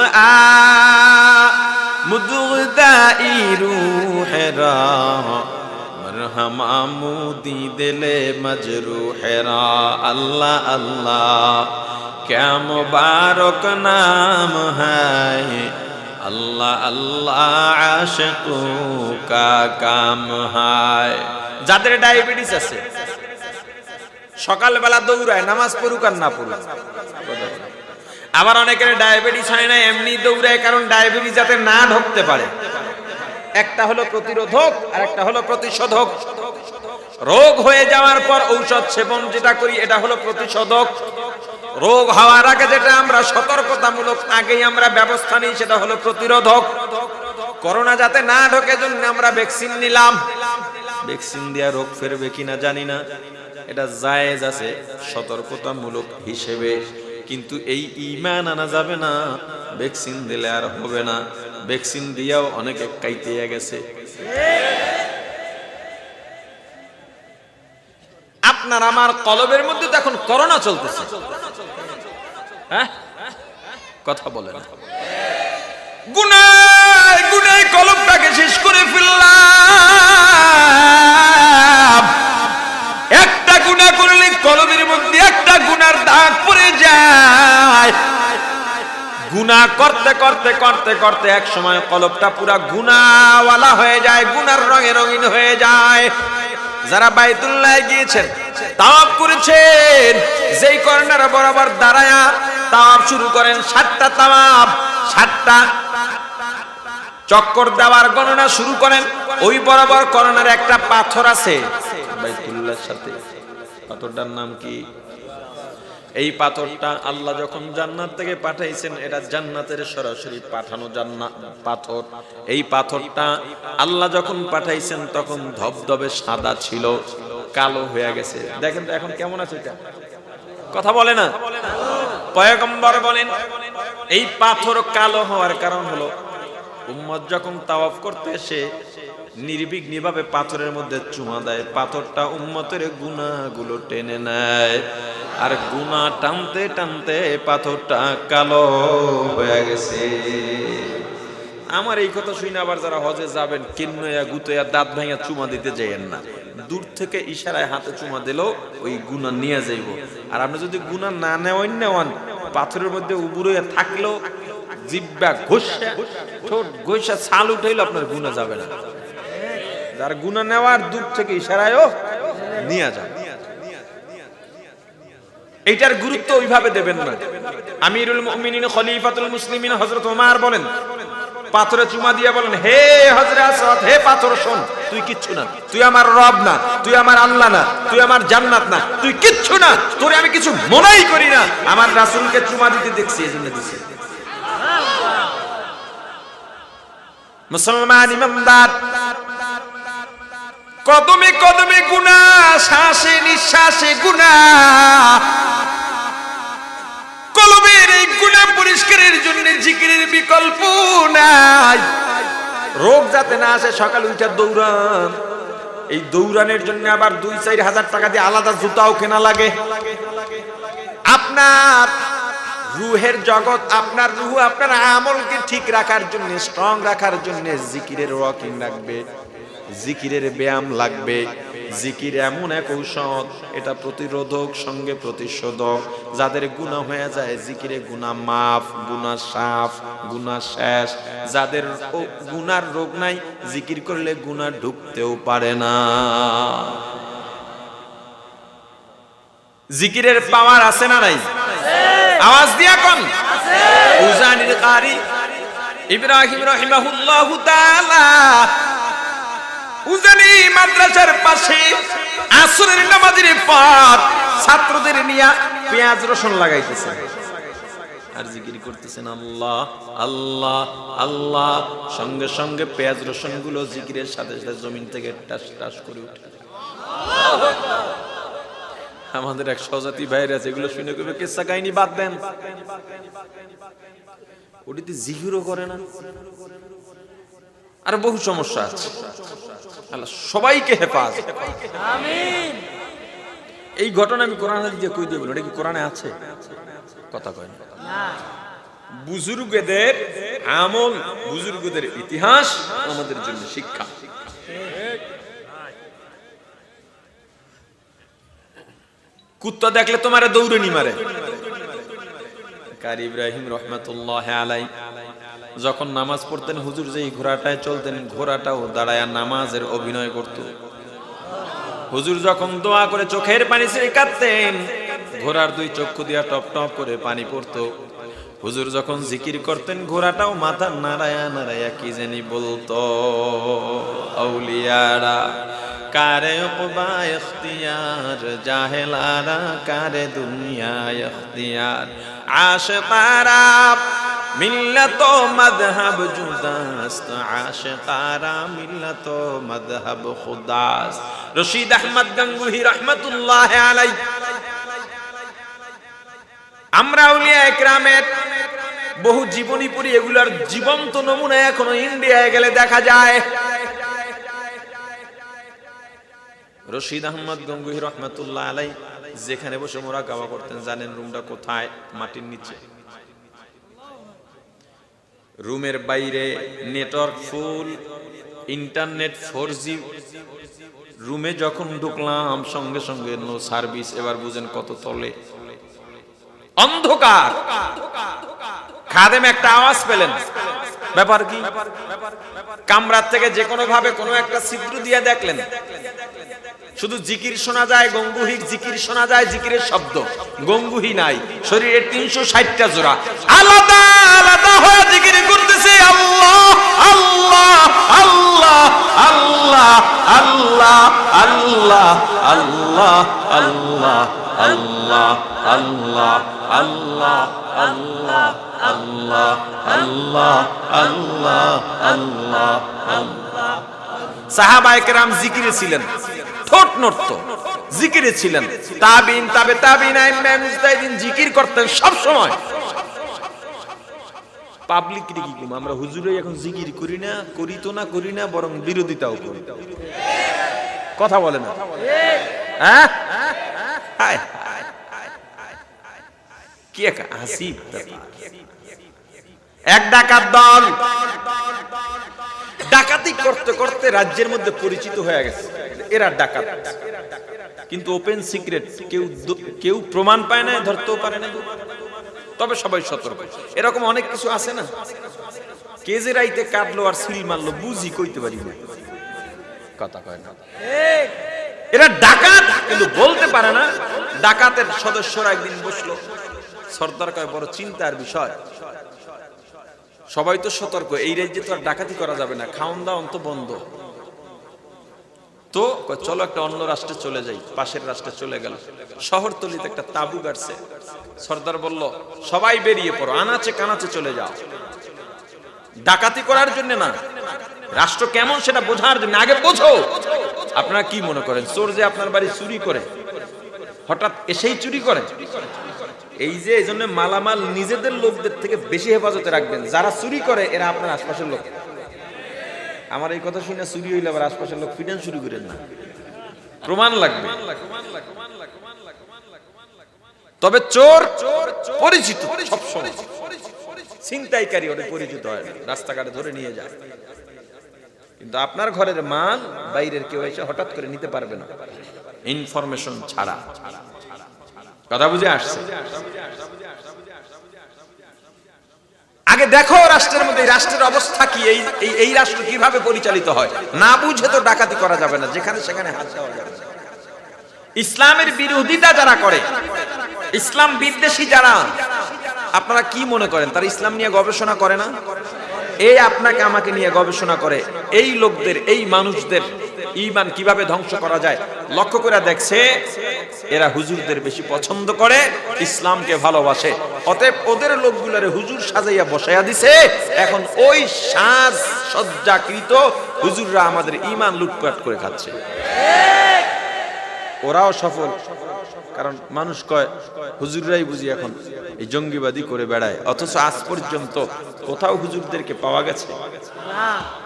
মুদদাই রুহেরা মরহমা মুদি দিলে মজরুহেরা। আল্লাহ আল্লাহ क्या मुबारक नाम है, अल्लाह अल्लाह आशिकों का काम है। যাদের ডায়াবেটিস আছে সকালবেলা দৌড়ায়, নামাজ পড়ুক আর না পড়ুক। আবার অনেকের ডায়াবেটিস হয় না, এমনি দৌড়ায়, কারণ ডায়াবেটিস যাতে না ঢুকতে পারে। একটা হলো প্রতিরোধক আর একটা হলো প্রতিশোধক। রোগ হয়ে যাওয়ার পর ঔষধ সেবন যেটা করি, এটা হলো প্রতিশোধক। রোগ হওয়ার আগে যেটা আমরা সতর্কতামূলক আগেই আমরা ব্যবস্থা নিই, সেটা হলো প্রতিরোধক। করোনা যাতে না ঢোকে জন্য আমরা ভ্যাকসিন নিলাম। ভ্যাকসিন দেওয়া রোগ ফেরবে কিনা জানি না, এটা জায়েজ আছে সতর্কতামূলক হিসেবে। কিন্তু এই ঈমান আনা যাবে না, ভ্যাকসিন দিলে আর হবে না। ভ্যাকসিন দিয়েও অনেকে কাইতে গেছে। আপনার আমার কলবের মধ্যে তো এখন করোনা চলতেছে, হ্যাঁ কথা বলে না। গুনাহ গুনাহ কলবটাকে শেষ করে ফেললাম। একটা গুনাহ করলে কলবের মধ্যে একটা গুনার দাগ পড়ে যায়। গুনাহ করতে করতে করতে করতে এক সময় কলবটা পুরা গুনাহওয়ালা হয়ে যায়, গুনার রঙে রঙিন হয়ে যায়। যারা বাইতুল্লাহ গিয়েছেন, তাওয়াফ করেছেন, যেই কর্নার বরাবর দাঁড়ায়া তাওয়াফ শুরু করেন, 7টা তাওয়াফ, 7টা চক্কর দেওয়ার গণনা শুরু করেন, ওই বরাবর কর্নারে একটা পাথর আছে বাইতুল্লাহর সাথে। পাথরটার নাম কি? এই পাথরটা আল্লাহ যখন জান্নাত থেকে পাঠাইছেন, এটা জান্নাতের সরাসরি পাঠানো পাথর। এই পাথরটা আল্লাহ যখন পাঠাইছেন তখন ধবধবে সাদা ছিল, কালো হয়ে গেছে। দেখেন তো এখন কেমন আছে এটা, কথা বলে না। পয়গম্বর বলেন এই পাথর কালো হওয়ার কারণ হলো উম্মত যখন তাওয়াফ করতে এসে নির্বিঘ্ন ভাবে পাথরের মধ্যে চুমা দেয়, পাথরটা উম্মতের গুনাহগুলো টেনে নেয়, আর গুনাহ টানতে টানতে পাথরটা কালো হয়ে গেছে। আমার এই কথা শুনে আবার যারা হজে যাবেন, কিন্নয়া গুতয়া দাঁত ভাঙা চুমা দিতে যাইয়েন না। দূর থেকে ইশারায় হাতে চুমা দিলেও ওই গুনাহ নিয়ে যাইব। আর আপনি যদি গুনাহ না নেওয়ান, পাথরের মধ্যে উবুর হয়ে থাকলেও জিব্বা ঘষা ঠোঁট ঘষা ছাল উঠাইলে আপনার গুনাহ যাবে না। যার গুনাহ নেওয়ার দূর থেকে ইশারায়ও নিয়ে যান। এইটার গুরুত্ব ওইভাবে দেবেন না। আমিরুল মুমিনিন খলিফাতুল মুসলিমিন হযরত ওমর বলেন, পাথরে চুমা দিয়ে বলেন, হে হযরত আসাদ, হে পাথর শোন, তুই কিচ্ছু না, তুই আমার রব না, তুই আমার আল্লাহ না, তুই আমার জান্নাত না, তুই কিচ্ছু না, তোরে আমি কিছু মনেই করি না। আমার রাসূলকে চুমা দিতে দেখছি, এজন্য দিছি। মুসলমান ইমানদার, কদমে কদমে গুনাহ, শ্বাসে নিঃশ্বাসে গুনাহ। কলবের এই গুনাহ পরিষ্কারের জন্য জিকিরের বিকল্প নাই। রোগ যাতে না আসে সকালে উঠে দৌড়ান, এই দৌড়ানোর জন্য আবার 2-4 হাজার টাকা দিয়ে আলাদা জুতাও কেনা লাগে। আপনার রুহের জগৎ, আপনার রুহ, আপনার আমলকে ঠিক রাখার জন্য, স্ট্রং রাখার জন্য জিকিরের ওয়াকিং লাগবে, জিকিরের ব্যায়াম লাগবে। জিকির এমন এক ঔষধ, এটা প্রতিরোধক সঙ্গে প্রতিশোধক। যাদের গুনাহ হয়ে যায় জিকিরে গুনাহ মাফ, গুনাহ সাফ, গুনাহ শেষ। যাদের গুনার রোগ নাই জিকির করলে গুনাহ ঢুকতেও পারে না। জিকিরের পাওয়ার আছে না নাই? আওয়াজ দিয়া কোন উজানির কারি ইব্রাহিম রাহিমাহুল্লাহু তাআলা উজানি মাদ্রাসার পাশে আসরের নামাজের পর ছাত্রদের নিয়ে পেঁয়াজ রসুন লাগাইতেছে আর জিকির করতেছেন আল্লাহ আল্লাহ আল্লাহ। সঙ্গে সঙ্গে পেঁয়াজ রসুন গুলো জিকিরের সাথে সাথে জমিন থেকে টাস টাস করে উঠে। আমাদের এক স্বজাতি ভাইরা আছে, এগুলো শুনে কবে কিসসা কাহিনী বাদ দেন, ওটিতে জিকিরও করে না। আর বহু সমস্যা আছে। আল্লাহ সবাইকে হেফাজত, আমিন। এই ঘটনা আমি কোরআন হাদিস দিয়ে কই দিয়ে বলি, এটা কি কোরআনে আছে? কথা কয় না। বুজুর্গদের আমল, বুজুর্গদের ইতিহাস আমাদের জন্য শিক্ষা। কুত্তা দেখলে তোমারে দৌড়নি মারে। কারি ইব্রাহিম রহমাতুল্লাহ আলাই যখন নামাজ পড়তেন, হুজুর যেই ঘোড়াটায় চলতেন, ঘোড়াটাও দাঁড়ায়া নামাজের অভিনয় করত। হুজুর যখন দোয়া করে চোখের পানি ছেড়ে কাঁদতেন, ঘোড়ার 2 চক্ষু দিয়া টপ টপ করে পানি পড়তো। হুজুর যখন জিকির করতেন, ঘোড়াটাও মাথা নাড়ায়া নাড়ায়া কি জানি বলতো। আউলিয়ারা কারে উকবা ইখতিয়ার, জাহেলারা কারে দুনিয়া ইখতিয়ার। আশিকারা মিল্লাত মাযহাব জুদাস্ত, আশিকারা মিল্লাত মাযহাব খুদাস। রশিদ আহমদ গঙ্গুহি রাহমাতুল্লাহ আলাইহি। আমরা আউলিয়া একরামের বহু জীবনী পড়ি, এগুলার জীবন্ত নমুনা এখনো ইন্ডিয়ায় গেলে দেখা যায়। রশিদ আহমদ গঙ্গুহি রহমাতুল্লাহ আলাই যেখানে বসে মুরাকাবা করতেন, জানেন রুমটা কোথায়? মাটির নিচে। রুমের বাইরে নেটওয়ার্ক ফুল, ইন্টারনেট 4G। রুমে যখন ঢুকলাম সঙ্গে সঙ্গে নো সার্ভিস। এবার বুঝেন কত তলে অন্ধকার। খাদেম একটা আওয়াজ পেলেন, ব্যাপার কি? কামরার থেকে যে কোনো ভাবে কোনো একটা ছিদ্র দিয়ে দেখলেন, শুধু জিকির শোনা যায়, গঙ্গুহির জিকির শোনা যায়, জিকিরের শব্দ, গঙ্গুহি নাই। শরীরের 360টা জোড়া আলাদা আলাদা হয়ে জিকির করতেছে। আল্লাহ আল্লাহ আল্লাহ আল্লাহ আল্লাহ আল্লাহ আল্লাহ আল্লাহ আল্লাহ আল্লাহ আল্লাহ আল্লাহ আল্লাহ আল্লাহ আল্লাহ আল্লাহ আল্লাহ। সাহাবায়ে কেরাম জিকিরে ছিলেন, ঠোঁট নড়ত, জিকিরে ছিলেন। তাবিন, তাবে তাবিন, আইম্মা মুজতাহিদিন জিকির করতেন সব সময়। পাবলিক কি কম, আমরা হুজুরে এখন জিকির করি না, করি তো না, করি না, বরং বিরোধিতাও করি। কথা বলে না? হ্যাঁ, হায় কি এক হাসিব। এক ডাকাত দল ডাকাতি করতে করতে রাজ্যের মধ্যে পরিচিত হয়ে গেছে, এরা ডাকাত। কিন্তু ওপেন সিক্রেট, কেউ প্রমাণ পায় না, ধরতেও পারে না, তবে সবাই সতর্ক। এরকম অনেক কিছু আছে না, কে যে রাইতে কাটলো আর সিল মারলো বুঝি কইতে পারি না। কথা কয় না। এরা ডাকাত কিন্তু বলতে পারে না। ডাকাতের সদস্যরা একদিন বসলো, সর্দার কয় বড় চিন্তার বিষয়, সবাই তো সতর্ক, এই রাজ্যে তো আর ডাকাতি করা যাবে না, খাওন দাওন তো বন্ধ। তো চলো একটা অন্য রাষ্ট্রে চলে যাই। পাশের রাষ্ট্রে চলে গেল। শহরতলিতে একটা তাঁবু গাড়ছে। সর্দার বলল, সবাই বেরিয়ে পড়ো, আনাচে কানাচে চলে যাও। ডাকাতি করার জন্য না, রাষ্ট্র কেমন সেটা বোঝার জন্য। আগে বোঝো। আপনারা কি মনে করেন চোর যে আপনার বাড়ি চুরি করে হঠাৎ এসেই চুরি করে? এই যে এই জন্য মালামাল নিজেদের লোকদের থেকে বেশি হেফাজতে রাখবেন। যারা চুরি করে এরা আপনার আশপাশের লোক। আমার এই কথা শুনে চুরি হইলে আবার আশপাশের লোক ফিডেন শুরু করেন না, প্রমাণ লাগবে। তবে চোর পরিচিত, সবসময় ছিনতাইকারী ওদের পরিচিত হয় না, রাস্তাঘাটে ধরে নিয়ে যায়। কিন্তু আপনার ঘরের মাল বাইরের কেউ এসে হঠাৎ করে নিতে পারবে না ইনফরমেশন ছাড়া। কথা বুঝে আসছে? আগে দেখো রাষ্ট্রের মধ্যে রাষ্ট্রের অবস্থা কি, এই রাষ্ট্র কিভাবে পরিচালিত হয়। না বুঝে তো ডাকাতি করা যাবে না, যেখানে সেখানে হাত দেওয়া যাবে না। ইসলামের বিরোধিতা যারা করে, ইসলাম বিদ্বেষী যারা, আপনারা কি মনে করেন তারা ইসলাম নিয়ে গবেষণা করে না? এই আপনাকে আমাকে নিয়ে গবেষণা করে। এই লোকদের, এই মানুষদের ঈমান কিভাবে ধ্বংস করা যায় লক্ষ্য করে দেখছে। এরা হুজুরদের বেশি পছন্দ করে, ইসলামকে ভালোবাসে। অতএব ওদের লোকগুলোরে হুজুর সাজাইয়া বসাইয়া দিছে। এখন ওই সাজ সজ্জাকৃত হুজুররা আমাদের ঈমান লুটপাট করে খাচ্ছে। ওরাও সফল, কারণ মানুষ কয় হুজুররাই বুঝি এখন এই জঙ্গিবাদী করে বেড়ায়। অথচ আজ পর্যন্ত কোথাও হুজুরদেরকে পাওয়া গেছে?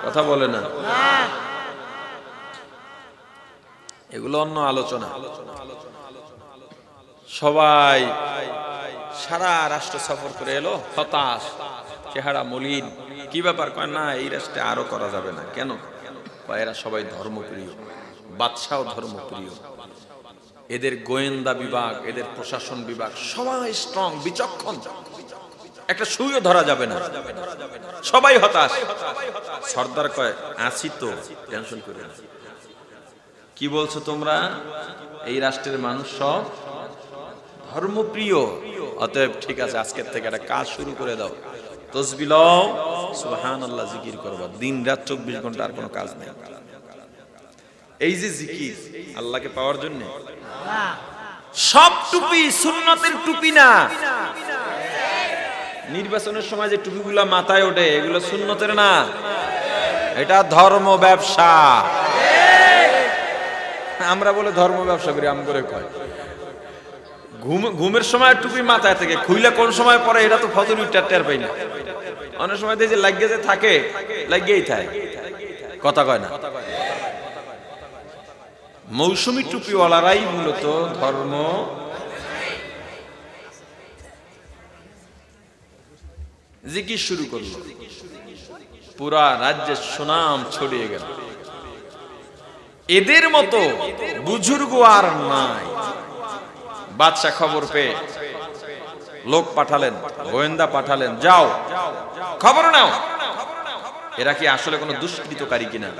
কথা বলে না। এগুলো অন্য আলোচনা। সবাই সারা রাষ্ট্র সফর করে এলো, হতাশ, চেহারা মলিন। কি ব্যাপার? কয় না, এই রাষ্ট্রে আরো করা যাবে না। কেন? এরা সবাই ধর্মপ্রিয়, বাদশাও ধর্মপ্রিয়। এদের গোয়েন্দা বিভাগ, এদের প্রশাসন বিভাগ সবাই স্ট্রং, বিচক্ষণ, একটা সুইও ধরা যাবে না। সবাই হতাশ। সর্দার কয়, আসি তো, টেনশন করে না। কি বলছো তোমরা? এই রাষ্ট্রের মানুষ সব ধর্মপ্রিয়। অতএব ঠিক আছে, আজকের থেকে একটা কাজ শুরু করে দাও। তাসবিহ লও, সুবহানাল্লাহ জিকির করবা, দিন রাত 24 ঘন্টা, আর কোনো কাজ নেই। এই যে জিকির আল্লাহকে পাওয়ার জন্য। সব টুপি সুন্নতের টুপি না। নির্বাচনের সময় যে টুপিগুলা মাথায় ওঠে এগুলো সুন্নতের না, এটা ধর্ম ব্যবসা। আমরা বলে ধর্ম ব্যবসা করি, আম করে কয়। ঘুমের সময় টুপি মাথায় থেকে খুইলে কোন সময় পরে এটা তো ফজর টের পাই না। অনেক সময় যে লাগিয়ে যে থাকে, লাগিয়েই থাকে, কথা কয় না। মৌসুমী টুপিওয়ালারাই মূলত ধর্ম। জিকির শুরু করলো, পুরা রাজ্যের সুনাম ছড়িয়ে গেল। এদের মতো বুজুর্গ আর নাই। বাদশা খবর পেয়ে লোক পাঠালেন, গোয়েন্দা পাঠালেন, যাও খবর নাও এরা কি আসলে কোনো দুষ্কৃতকারী কিনা,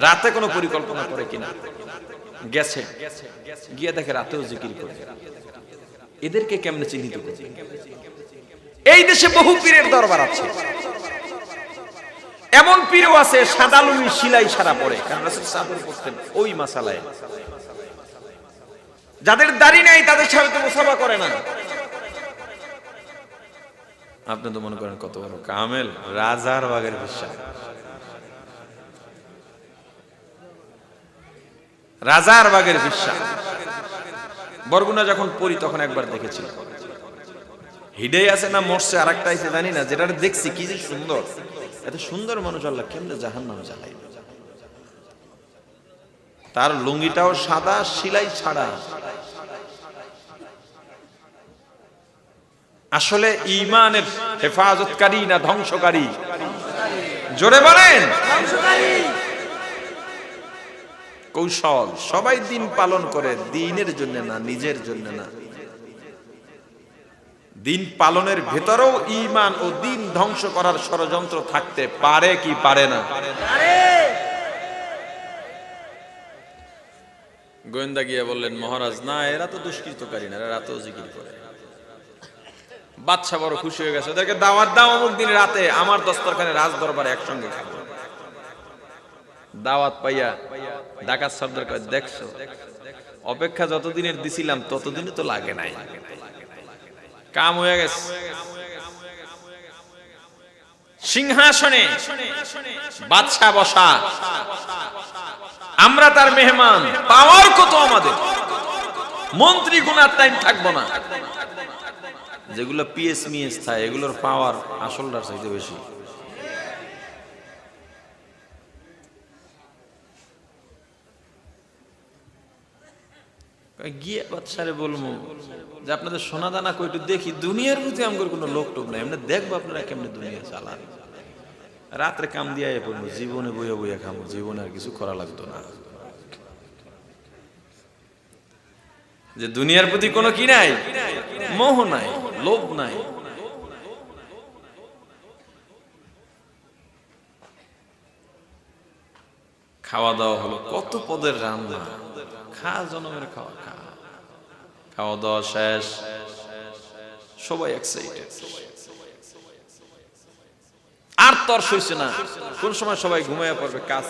রাতে কোনো পরিকল্পনা করে কিনা। গেছে, গিয়ে দেখে রাতেও জিকির করে। এদেরকে কেমনে চিহ্নিত করে? এই দেশে বহু পীরের দরবার আছে। এমন পীরও আছে সাদা লুঙ্গি সিলাই সারা পরে, কারণ রাসূল চাদর পরতেন ওই মাসালায়। যাদের দাড়ি নাই তাদের সাথে তো মুসাফা করে না। আপনি তো মনে করেন কত বড় কামেল, রাজার বাগের বিশ্বাস। রাজার বাগের বিশ্বাস। বরগুনা যখন পড়ি তখন একবার দেখেছি, হিডে আছে না মরছে আর একটা আছে জানি না, যেটা দেখছি কি যে সুন্দর। এত সুন্দর মানুষ আল্লাহ কেমনে জাহান্নামে জ্বালাই। তার লুঙ্গিটাও সাদা, সিলাই ছাড়া। আসলে ঈমানের হেফাজতকারী না ধ্বংসকারী? জোরে বলেন। কৌশল। সবাই দিন পালন করে, দিনের জন্য না, নিজের জন্য না। দিন পালনের ভেতরেও ঈমান ও দিন ধ্বংস করার ষড়যন্ত্র থাকতে পারে কি পারে না? গোয়েন্দা গিয়ে বললেন, মহারাজ না, এরা তো দুষ্কৃতকারী না, এরা রাতেও জিকির করে। বাদশা বড় খুশি হয়ে গেছে, ওদেরকে দাওয়াত দাও, অমুক দিন রাতে আমার দস্তরখানে রাজ দরবারে একসঙ্গে খাবো। দাওয়াত পাইয়া ডাকাত সর্দার কয়, দেখছো অপেক্ষা যতদিনের দিছিলাম ততদিনই তো লাগে নাই, কাম হয়ে গেছে। সিংহাসনে বাদশা বসা, আমরা তার মেহমান, পাওয়ার কত আমাদের, মন্ত্রী গুনার টাইম থাকবো না। যেগুলো পিএস মিএস থাকে এগুলোর পাওয়ার আসলটার চাইতে বেশি। গিয়ে বাদশারে বলবো যে আপনাদের সোনা দানা কইটু দেখি, দুনিয়ার প্রতি আমার কোনো লোক টোক নাই, আমরা দেখবো আপনারা কেমনে দুনিয়া চালান। রাত্রে কাম দিয়ে পড়বো, জীবনে বইয়া বইয়া খাবো, জীবনে আর কিছু করা লাগতো না। যে দুনিয়ার প্রতি কোনো কি নাই, মোহ নাই, লোভ নাই। খাওয়া দাওয়া হলো, কত পদের রান্না, খা জনমের খাওয়া, খা। খাওয়া দাওয়া শেষ, সবাই এক্সাইটেড, আর তর সইছে না, কোন সময় সবাই ঘুমাইয়া পড়বে, কাজ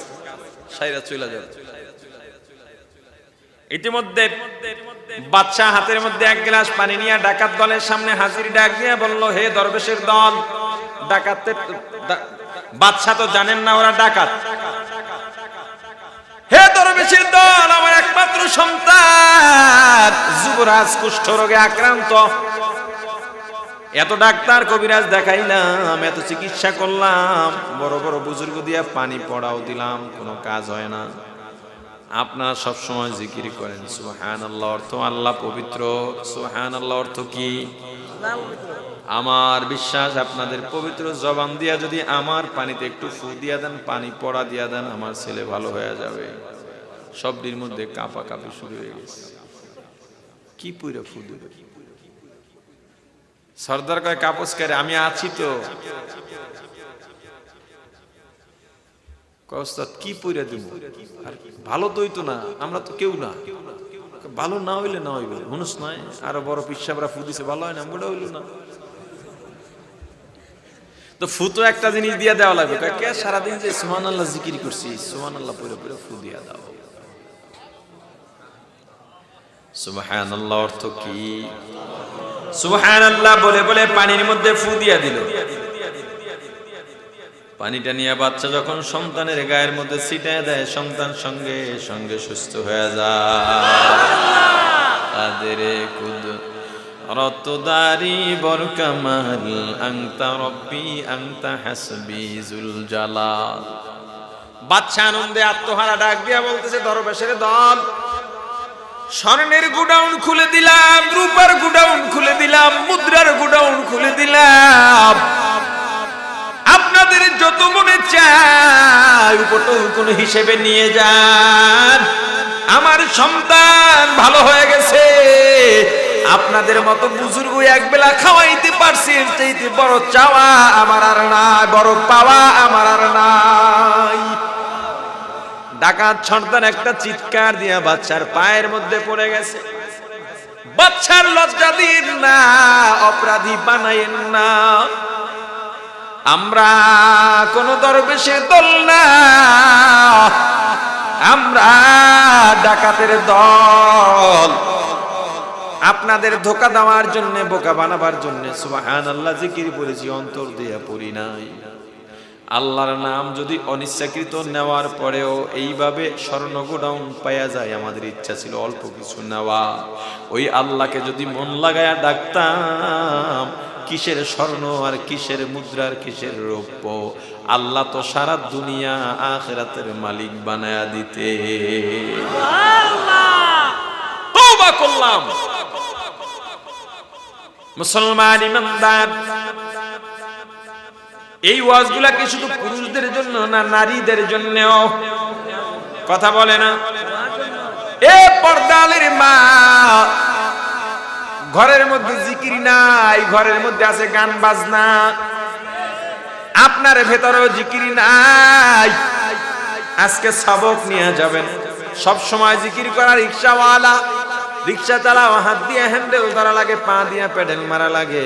সাইরা চলে যাবে। ইতিমধ্যে বাদশা হাতের মধ্যে এক গ্লাস পানি নিয়ে ডাকাত দলের সামনে হাজির, ডাক দিয়ে বলল, হে দরবেশের দল, ডাকাতের বাদশা তো জানেন না ওরা ডাকাত, হে দরবেশের দল, আমার একমাত্র সন্তান যুবরাজ কুষ্ঠ রোগে আক্রান্ত, এত ডাক্তার কবিরাজ দেখাইলাম, এত চিকিৎসা করলাম, বড় বড় বুজুর্গ দিয়া পানি পড়াও দিলাম, কোনো কাজ হয় না। আপনারা সব সময় জিকির করেন সুবহানাল্লাহ, অর্থ আল্লাহ পবিত্র। সুবহানাল্লাহ অর্থ কি? আমার বিশ্বাস আপনাদের পবিত্র জবান দিয়া যদি আমার পানিতে একটু ফু দিয়া দেন, পানি পড়া দিয়া দেন, আমার ছেলে ভালো হয়ে যাবে। সবটির মধ্যে কাঁপা কাঁপি শুরু হয়ে গেছে, কি পুরো ফু দেবে। সর্দার কয়, কাপস করে, আমি আছি তো। কি পইরা দিব, ভালো তো হইতো না, আমরা তো কেউ না, ভালো না হইলে না হইবে, হুনুস নয় আরো বড় পিসাবরা ফু দিছে, ভালো হয় না, মোটা হইল না। তো ফু তো একটা জিনিস দিয়া দেওয়া লাগবে, কে সারাদিন যে সুবহানাল্লাহ জিকির করছি, সুবহানাল্লাহ পড়ে পড়ে ফু দিয়া দাও। সুবহানাল্লাহ অর্থ কি? সুবহানাল্লাহ বলে বলে পানির মধ্যে ফু দিয়া দিল। পানিটা নিয়ে বাচ্চা যখন সন্তানের গায়ের মধ্যে ছিটায় দেয়, সন্তান সঙ্গে সঙ্গে সুস্থ হয়ে যায়। রতদারি বরকামাল আনতা রব্বি আনতা হাসবি জুল জালাল। বাচ্চা আনন্দে আত্মহারা ডাক দিয়া বলতেছে, দরবেশের দল, স্বর্ণের গুডাউন খুলে দিলাম, রূপার গুডাউন খুলে দিলাম, মুদ্রার গুডাউন খুলে দিলাম, আপনাদের যত মনে চায় উপটল কোন হিসেবে নিয়ে যান। আমার সন্তান ভালো হয়ে গেছে, আপনাদের মতো বুজুর্গ এক বেলা খাওয়াইতে পারছি, এর চাইতে বড় চাওয়া আমার আর নাই, বড় পাওয়া আমার আর নাই। ডাকাত সন্তান একটা চিৎকার দিয়া বাচ্চার পায়ের মধ্যে পড়ে গেছে। বাচ্চার লজ্জা দিন না, অপরাধী বানাইন না, আমরা কোন দরবেশের দল না, আমরা ডাকাতের দল। আপনাদের ধোঁকা দেওয়ার জন্য, বোকা বানাবার জন্য সুবহানাল্লাহ জিকির করেছি, অন্তর দিয়া পড়ি নাই। আল্লাহর নাম যদি অনিচ্ছাকৃত নেওয়ার পরেও এইভাবে স্বর্ণ গোডাউন পাওয়া যায়, আমাদের ইচ্ছা ছিল অল্প কিছু নেওয়া। ওই আল্লাহকে যদি মন লাগায়া ডাকতাম, কিসের স্বর্ণ আর কিসের মুদ্রার কিসের রৌপ্য, আল্লাহ তো সারা দুনিয়া আখিরাতের মালিক বানায়া দিতে। তওবা করলাম মুসলমান ইমানদার। এই ওয়াজগুলা কি শুধু পুরুষদের জন্য না, নারীদের জন্যও? কথা বলে না? এ পর্দালের মা, ঘরের মধ্যে জিকির নাই, ঘরের মধ্যে আছে গান বাজনা, আপনার ভেতরেও জিকির নাই। আজকে সবক নিয়ে যাবেন, সব সময় জিকির করা। রিকশাওয়ালা, রিকশা চালাও, হাত দিয়ে হ্যান্ডেল ধরা লাগে, পা দিয়ে পেডেল মারা লাগে,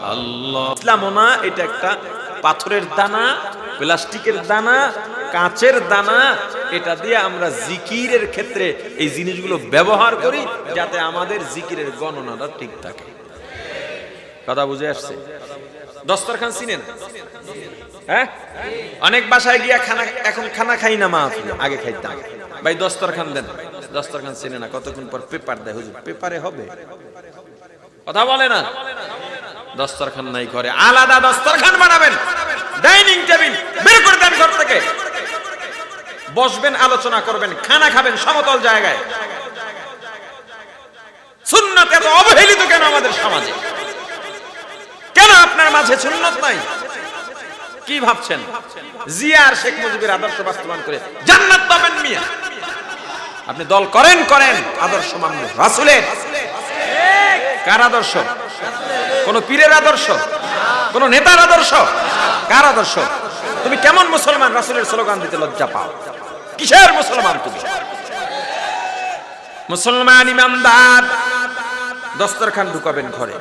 আল্লাহ। ইসলামও না, এটা একটা পাথরের দানা, প্লাস্টিকের দানা, কাঁচের দানা। এটা দিয়ে আমরা জিকিরের ক্ষেত্রে এই জিনিসগুলো ব্যবহার করি যাতে আমাদের জিকিরের গণনাটা ঠিক থাকে। কথা বুঝে আসছে? দস্তরখান চিনেন? হ্যাঁ, অনেক বাসায় গিয়া খানা, এখন খানা খাই না মাহফিল, আগে খাইতাম। ভাই দস্তরখান দেন, দস্তরখান চিনে না, কতক্ষণ পর পেপার দেয়। হুজুর পেপারে হবে? কথা বলে না। দস্তরখান নাই ঘরে, আলাদা দস্তরখান বানাবেন। ডাইনিং টেবিল বের করে দেন ঘর থেকে, বসবেন, আলোচনা করবেন, খানা খাবেন সমতল জায়গায়। সুন্নাত এত অবহেলিত কেন আমাদের সমাজে? কেন আপনার মাঝে সুন্নাত নাই? কি ভাবছেন জিয়া আর শেখ মুজিবের আদর্শ বাস্তবায়ন করে জান্নাত পাবেন? মিয়া আপনি দল করেন করেন, আদর্শ মানবেন রাসূলের। কার আদর্শ? কোন পীরের আদর্শ? কোন নেতার আদর্শ? কার আদর্শ? তুমি কেমন মুসলমান রাসূলের স্লোগান দিতে লজ্জা পাও? কিসের মুসলমান তুমি? মুসলমান ইমানদার দস্তরখান ঢুকাবেন ঘরে।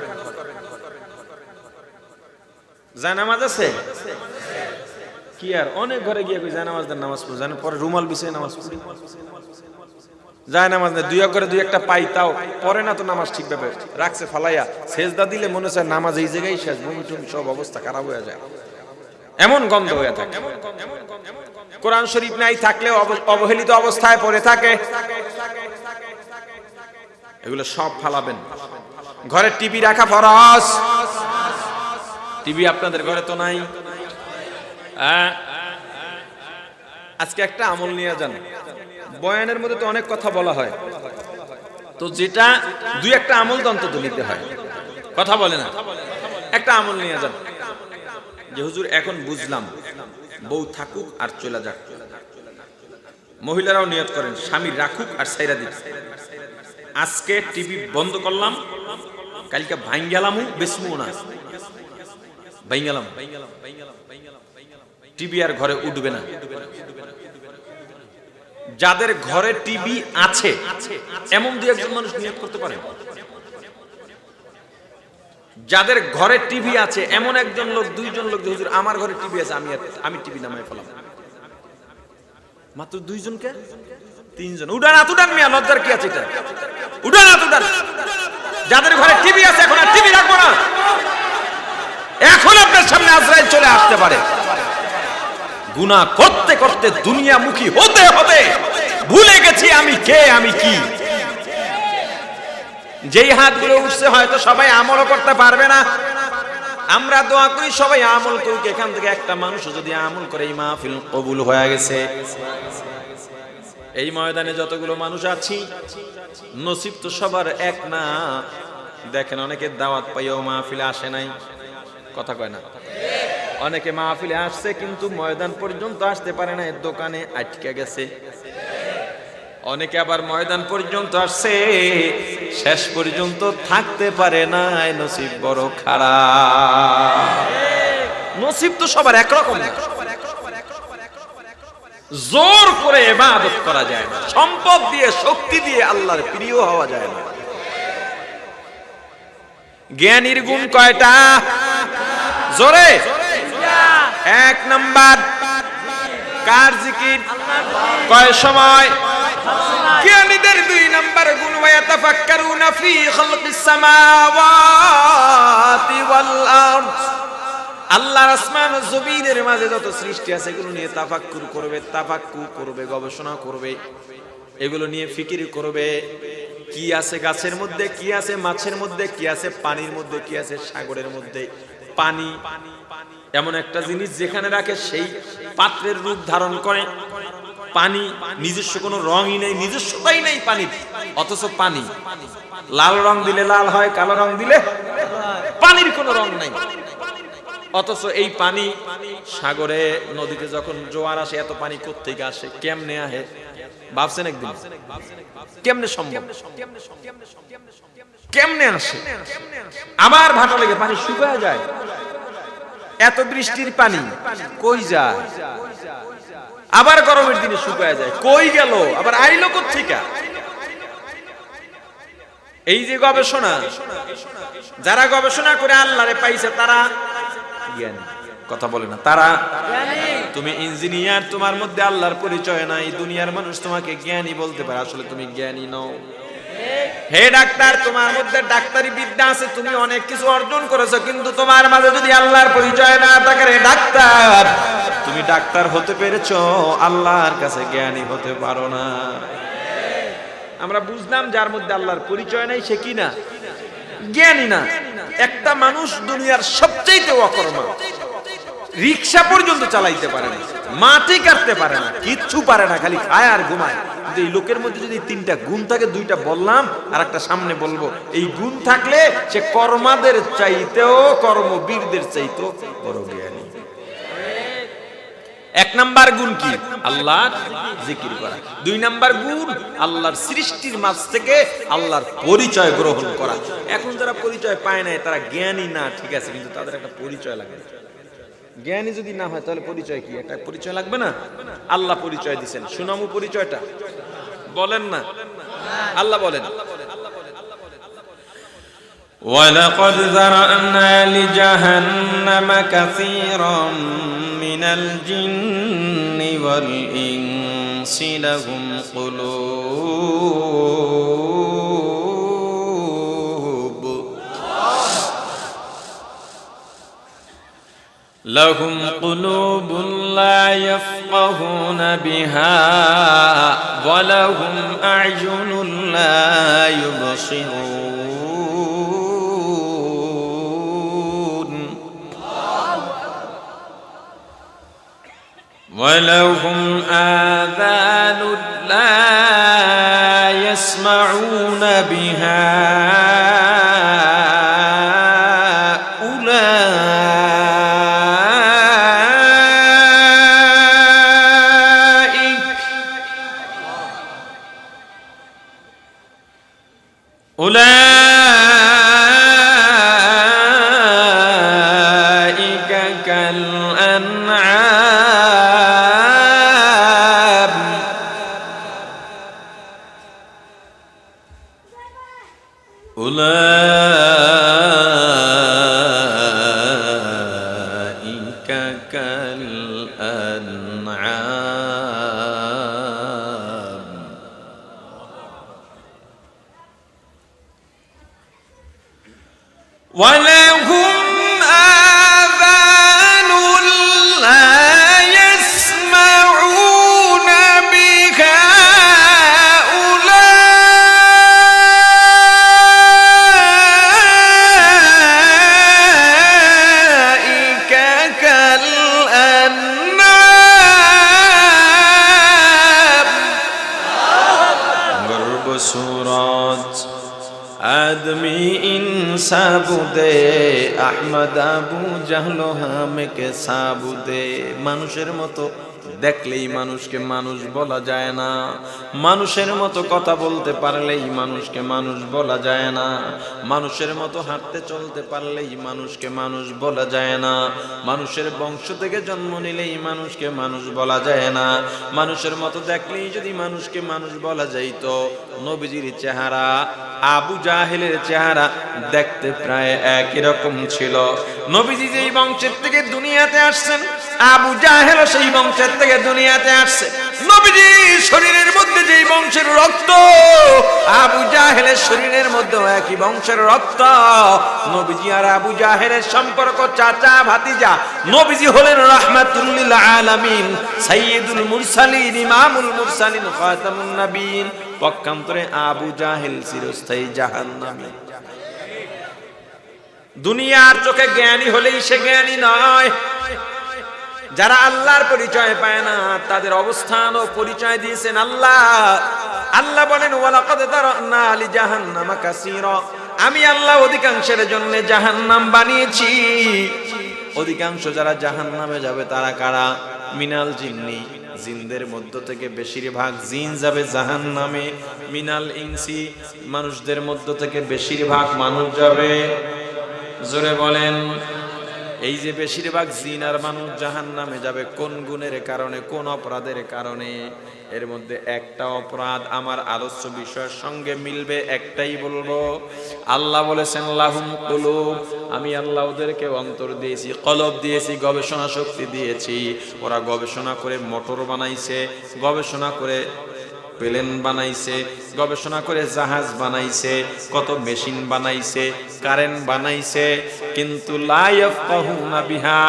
জানামাজ আছে কি আর? অনেক ঘরে গিয়ে কই জানামাজ দেন, নামাজ পড়ো, জানেন পরে রুমাল বিছিয়ে নামাজ পড়ি। যায় নামাজ নেই, দুই করে দুই একটা পাই, তাও পরে না তো নামাজ ঠিকভাবে রাখছে ফালাইয়া। সেজদা দিলে মনে হয় নামাজ এই জায়গায় শেষ, বমি টমি সব অবস্থা খারাপ হয়ে যায়, এমন গন্ধ হয়ে থাকে। কোরআন শরীফ নাই থাকলেও অবহেলিত অবস্থায় পড়ে থাকে। এগুলো সব ফালাবেন। ঘরে টিভি রাখা ফরজ। টিভি আপনাদের ঘরে তো নাই। আজকে একটা আমল নিয়ে যান। বয়ানের মধ্যে তো অনেক কথা বলা হয়, তো যেটা দুই একটা আমল তো অন্তত নিতে হয়। কথা বলে না? একটা আমল নিয়ে যান যে হুজুর এখন বুঝলাম বউ থাকুক আর চলে যাক। মহিলারাও নিয়ত করেন স্বামী রাখুক আর সাইরা দিক। আজকে টিভি বন্ধ করলাম, কালকে ভাঙ্গালামু বেসমু না, ভাঙ্গালাম। টিভি আর ঘরে উঠবে না। যাদের ঘরে টিভি আছে এমন দুই একজন মানুষ নিয়ত করতে পারে। যাদের ঘরে টিভি আছে এমন একজন লোক, দুইজন লোক, হুজুর আমার ঘরে টিভি আছে, আমি টিভি নামায় ফেলাম। মাত্র দুইজনকে? তিনজন। উড়ান আতুডান মিয়া, লজ্জার কি আছে এটা? উড়ান আতুডান। যাদের ঘরে টিভি আছে এখন আর টিভি রাখবো না। এখন আপনার সামনে আজরাইল চলে আসতে পারে। গুনাহ করতে করতে দুনিয়ামুখী হতে হবে। ভুলে গেছি আমি কে, আমি কি। যেই হাতগুলো উঠছে হয়তো সবাই আমলও করতে পারবে না। আমরা দোয়া করি সবাই আমল করুক। এখান থেকে একটা মানুষ যদি আমল করে এই মাহফিল কবুল হয়ে গেছে। এই ময়দানে যতগুলো মানুষ আছি নসিব তো সবার এক না। দেখেন অনেকে দাওয়াত পাইও মাহফিলে আসে নাই, কথা কয় না। অনেকে মাহফিলে আসছে কিন্তু ময়দান পর্যন্ত আসতে পারে না, দোকানে আটকে গেছে। অনেকে আবার ময়দান পর্যন্ত আসছে, শেষ পর্যন্ত থাকতে পারে না। নসিব বড় খারাপ। নসিব তো সবার একরকম না। জোর করে ইবাদত করা যায় না, সম্পদ দিয়ে শক্তি দিয়ে আল্লাহর প্রিয় হওয়া যায় না। জ্ঞানীর গুণ কয়টা? জোরে। এক নাম্বার কার জিকির? কয় সময়? জ্ঞানীদের দুই নাম্বার গুণ ওয়াতাফাক্কারুনা ফি খালকিস সামাওয়াতি ওয়াল আরদ। আল্লাহর আসমান ও জমিনের মাঝে যত সৃষ্টি আছে এগুলো নিয়ে তাফাক্কুর করবে, গবেষণা করবে, এগুলো নিয়ে ফিকির করবে। কি আছে গাছের মধ্যে, কি আছে মাছের মধ্যে, কি আছে পানির মধ্যে, কি আছে সাগরের মধ্যে। পানি এমন একটা জিনিস যেখানে রাখে সেই পাত্রের রূপ ধারণ করে। পানি নিজস্ব কোনো রঙই নেই, নিজস্বতাই নেই পানির, অথচ পানি লাল রং দিলে লাল হয়, কালো রং দিলে পানির কোনো রং নাই। অথচ এই পানি সাগরে নদীতে যখন জোয়ার আসে এত পানি কোত্থেকে আসে, কেমনে আসে ভাবছেন একদিন? কেমনে সম্ভব? কেমনে আসে? আবার ভাটা লেগে পানি শুকায় যায়। এত বৃষ্টির পানি কই যায়? আবার গরমের দিনে শুকায় যায়, কই গেল? আবার আইলো কোত্থেকে? এই যে গবেষণা, যারা গবেষণা করে আল্লাহরে পাইছে তারা জ্ঞানী। কথা বলে না তারা তুমি ইঞ্জিনিয়ার, তোমার মধ্যে আল্লাহর পরিচয় নাই, দুনিয়ার মানুষ তোমাকে জ্ঞানী বলতে পারে, আসলে তুমি জ্ঞানী নও। হে ডাক্তার, তোমার মধ্যে ডাক্তারি বিদ্যা আছে, তুমি অনেক কিছু অর্জন করেছো, কিন্তু তোমার মাঝে যদি আল্লাহর পরিচয় না থাকে রে ডাক্তার, তুমি ডাক্তার হতে পেরেছো, আল্লাহর কাছে জ্ঞানী হতে পারো না। আমরা বুঝলাম যার মধ্যে আল্লাহর পরিচয় নাই সে কি না, জ্ঞানী না। একটা মানুষ দুনিয়ার সবচেয়ে অকর্মা, রিক্সা পর্যন্ত চালাইতে পারে না, মাটি কাটতে পারে না, কিচ্ছু পারে না, খালি খায় আর ঘুমায়। কিন্তু এই লোকের মধ্যে যদি তিনটা গুণ থাকে, দুইটা বললাম আর একটা সামনে বলবো, এই গুণ থাকলে সে কর্মাদের চাইতেও, কর্মবীরদের চাইতেও বড় জ্ঞানী। এক নাম্বার গুণ কি? আল্লাহর জিকির করা। দুই নাম্বার গুণ আল্লাহর সৃষ্টির মাঝ থেকে আল্লাহর পরিচয় গ্রহণ করা। এখন যারা পরিচয় পায় না তারা জ্ঞানী না, ঠিক আছে, কিন্তু তাদের একটা পরিচয় লাগে। জ্ঞানী যদি না হয় তাহলে পরিচয় কি? একটা পরিচয় লাগবে না? আল্লাহ পরিচয় দিবেন, সুনামু পরিচয়টা বলেন না, আল্লাহ বলেন وَلَقَدْ ذَرَأْنَا لِجَهَنَّمَ كَثِيرًا مِنَ الْجِنِّ وَالْإِنسِ لَهُمْ قُلُوبٌ لَا يَفْقَهُونَ بِهَا وَلَهُمْ أَعْيُنٌ لَا يُبْصِرُونَ وَلَهُمْ آذَانٌ لَا يَسْمَعُونَ بِهَا أولئك كالأنعام أولئك كالأنعام وَلَهُمْ آذَانٌ لَا يَسْمَعُونَ بِهَا أُولَئِكَ كَالْأَنْعَامِ গর্ব সূরত आदमी ইনসাবুদে আহমদ আবু জাহল হামেকে সাবুদে। মানুষের মতো দেখলেই মানুষকে মানুষ বলা যায় না, মানুষের মতো কথা বলতে পারলেই মানুষকে মানুষ বলা যায় না, মানুষের মতো হাঁটতে চলতে পারলেই মানুষকে মানুষ বলা যায় না, মানুষের বংশ থেকে জন্ম নিলেই মানুষকে মানুষ বলা যায় না, মানুষের মতো দেখলেই যদি মানুষকে মানুষ বলা যাইতো, নবীজির চেহারা আবু জাহেলের চেহারা দেখতে প্রায় একই রকম ছিল। নবীজি যেই বংশের থেকে দুনিয়াতে আসছেন, আবু জাহেল সেই বংশের থেকে দুনিয়াতে আসছে। নবীজি শরীরের মধ্যে যেই বংশের রক্ত, আবু জাহেলের শরীরের মধ্যে একই বংশের রক্ত। নবীজি আর আবু জাহেলের সম্পর্ক চাচা ভাতিজা। নবীজি হলেন রাহমাতুল লিল আলামিন, সাইয়্যিদুল মুরসালিন, ইমামুল মুরসালিন, খাতামুন নবীন। পক্ষান্তরে আবু জাহেল চিরস্থায়ী জাহান্নামী। দুনিয়ার চোখে জ্ঞানী হলেই সে জ্ঞানী নয়। যারা আল্লাহর পরিচয় পায় না তাদের অবস্থান ও পরিচয় দিয়েছেন আল্লাহ। আল্লাহ বলেন ওয়ালাকাদ দারানা লি জাহান্নামা কাসীরা, আমি আল্লাহ অধিকাংশের জন্য জাহান্নাম বানিয়েছি। অধিকাংশ যারা জাহান্নামে যাবে তারা কারা? মিনাল জিন্নি, জিনদের মধ্য থেকে বেশিরভাগ জিন যাবে জাহান্নামে। মিনাল ইনসি, মানুষদের মধ্য থেকে বেশিরভাগ মানুষ যাবে। জোরে বলেন এই যে বেশিরভাগ জিনার মানুষ জাহান্নামে যাবে কোন গুণের কারণে, কোন অপরাধের কারণে? এর মধ্যে একটা অপরাধ আমার আলোচ্য বিষয়ের সঙ্গে মিলবে, একটাই বলবো। আল্লাহ বলেছেন লাহুম কুলুব, আমি আল্লাহ ওদেরকে অন্তর দিয়েছি, কলব দিয়েছি, গবেষণা শক্তি দিয়েছি। ওরা গবেষণা করে মোটর বানাইছে, গবেষণা করে প্লেন বানাইছে, গবেষণা করে জাহাজ বানাইছে, কত মেশিন বানাইছে, কারেন্ট বানাইছে, কিন্তু লা ইয়াফকাহুনা বিহা,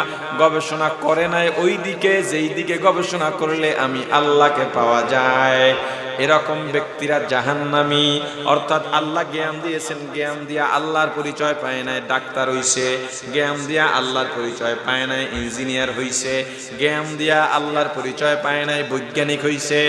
গবেষণা করে নাই ওই দিকে যেই দিকে গবেষণা করলে আমি আল্লাহকে পাওয়া যায়। এরকম ব্যক্তিরা জাহান্নামী। অর্থাৎ আল্লাহ জ্ঞান দিয়েছেন, জ্ঞান দিয়া আল্লাহর পরিচয় পায় নাই ডাক্তার হইছে, জ্ঞান দিয়া আল্লাহর পরিচয় পায় নাই ইঞ্জিনিয়ার হইছে, জ্ঞান দিয়া আল্লাহর পরিচয় পায় নাই বৈজ্ঞানিক হইছে,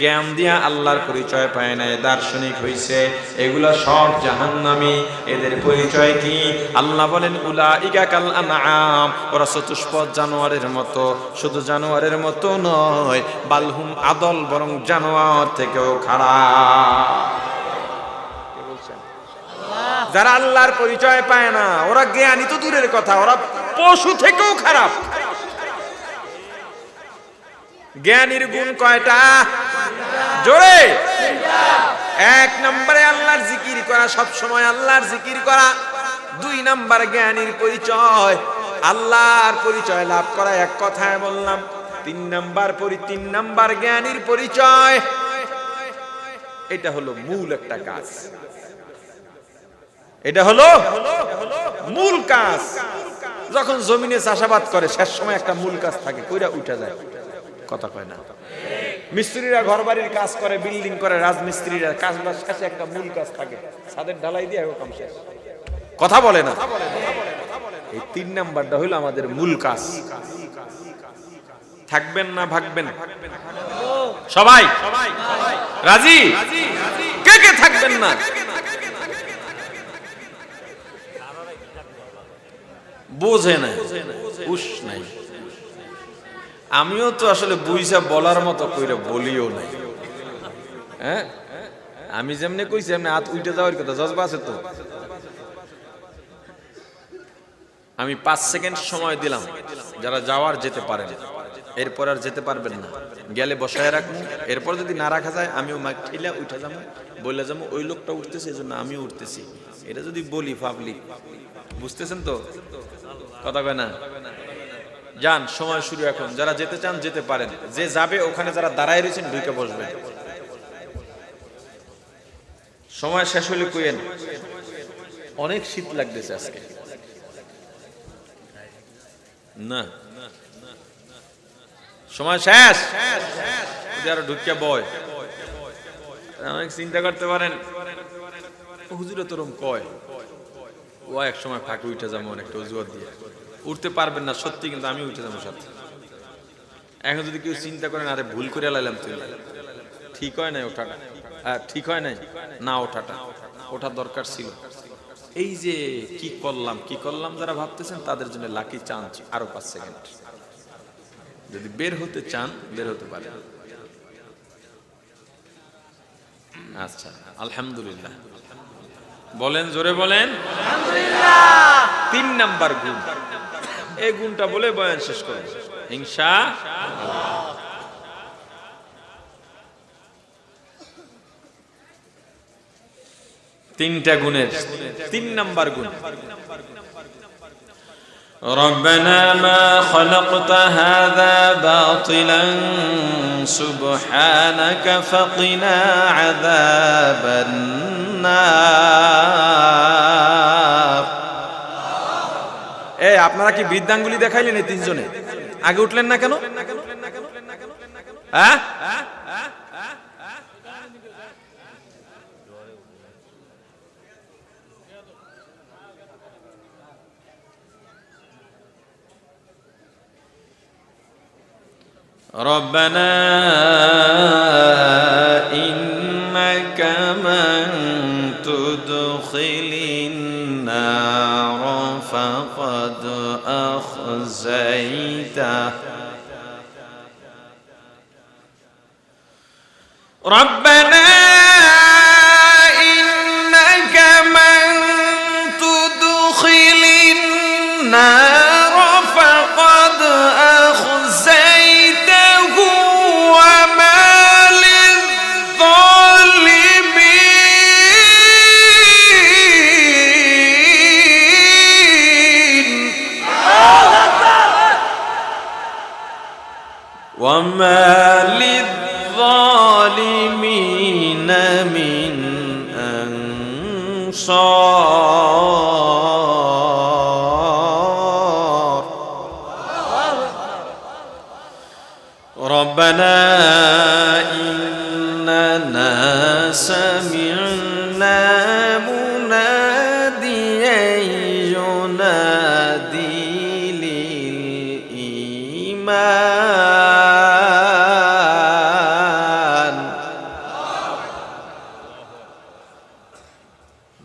জ্ঞান দিয়া আল্লাহর পরিচয় পায় নাই দার্শনিক হইছে। এগুলা সব জাহান্নামী। এদের পরিচয় কি? আল্লাহ বলেন উলাইকা কাল আনআম, ওরা চতুষ্পদ জানোয়ারের মতো। শুধু জানোয়ারের মতো নয়, বালহুম আদল, বরং জানোয়ার থেকেও খারাপ। যারা আল্লাহর পরিচয় পায় না, ওরা জ্ঞানী তো দূরের কথা, ওরা পশু থেকেও খারাপ। জ্ঞানীর গুণ কয়টা? জোরে। এক নম্বরে আল্লাহর জিকির করা, সব সময় আল্লাহর জিকির করা। দুই নাম্বার জ্ঞানীর পরিচয়, আল্লাহর পরিচয় লাভ করা, এক কথায় বললাম। তিন নাম্বার জ্ঞানীর পরিচয়। এটা হলো মূল একটা কাজ, এটা হলো মূল কাজ। যখন জমিনে চাষাবাদ করে শেষ সময় একটা মূল কাজ থাকে, কইরা উঠা যায়, কথা কয় না। মিস্ত্রিরা ঘর বাড়ির কাজ করে, বিল্ডিং করে, রাজমিস্ত্রিরা কাজ বাজ শেষে একটা মূল কাজ থাকে, ছাদের ঢালাই দিয়ে কাম শেষ, কথা বলে না। এই তিন নাম্বারটা হলো আমাদের মূল কাজ। থাকবেন না ভাগবেন? সবাই রাজি? কে কে থাকবেন না? বোঝে না, উস নাই। আমিও তো আসলে বুঝা বলার মতো কইরা বলিও নাই। হ্যাঁ, আমি যেমনে কইছি এমনি হাত উঠে যাওয়ার কথা, জজবা আছে তো। আমি 5 সেকেন্ড সময় দিলাম, যারা যাওয়ার যেতে পারেন, এরপর আর যেতে পারবেন না, গেলে বসায় রাখবো। এরপর যদি না রাখা যায় আমিও মাইক ঠেলা উঠে যাবো, বলে যাবো ওই লোকটা উঠতেছে এই জন্য আমিও উঠতেছি। এটা যদি বলি পাবলিক, বুঝতেছেন তো, কথা কয় না? যান, সময় শুরু এখন। যারা যেতে চান যেতে পারেন, যে যাবে ওখানে যারা দাঁড়ায় রয়েছেন ঢুকে বসবেন। সময় শেষ হলে কইেন। অনেক শীত লাগতেছে আজকে না, সময় শেষ, আরো ঢুকিয়া বয়। অনেক চিন্তা করতে পারেন, হুজুরে তোরম কয়, ও এক সময় ফাঁকে উঠে যাবো অনেকটা অজুহাত দিয়ে। উঠতে পারবেন না সত্যি, কিন্তু আমি উঠে যাবো সাথে। এখন যদি কেউ চিন্তা করেন আরে ভুল করে লাইলাম, তুই ঠিক হয় নাই ওঠাটা, ঠিক হয় নাই না, ওঠার দরকার ছিল। এই যে কি করলাম যারা ভাবতেছেন তাদের জন্য লাকি চান্স, আরো 5 সেকেন্ড। যদি বের হতে চান বের হতে পারে। আচ্ছা, আলহামদুলিল্লাহ বলেন, জোরে বলেন আলহামদুলিল্লাহ। 3 নাম্বার গুণ, এই গুণটা বলে বয়ান শেষ করেন ইনশাআল্লাহ। 3টা গুণের 3 নাম্বার গুণ। ربنا ما خلقت هذا باطلا سبحانك فقنا عذاب النار। এই আপনারা কি বৃদ্ধাঙ্গুলি দেখাইলেন এই 3 জনে? আগে উঠলেন না কেন? হ্যাঁ, ربنا إنك من تدخل النار فقد أخزيته ربنا إنك من تدخل النار ربنا إننا سمعنا مناديا ينادي للإيمان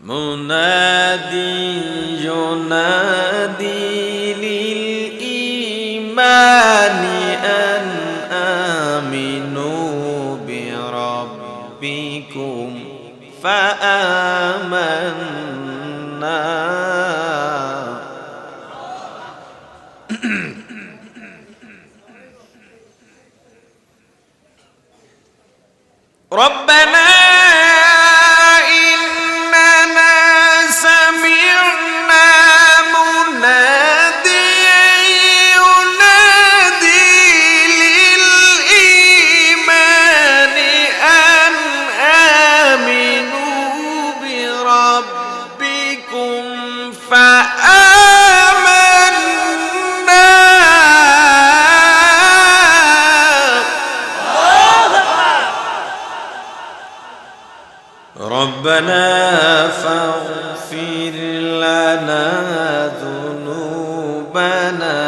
منادي ينادي للإيمان أن آمنوا بربكم فآمنا ربنا إننا سمعنا مناديا ينادي للإيمان أن آمنوا بربكم ربنا فاغفر لنا ذنوبنا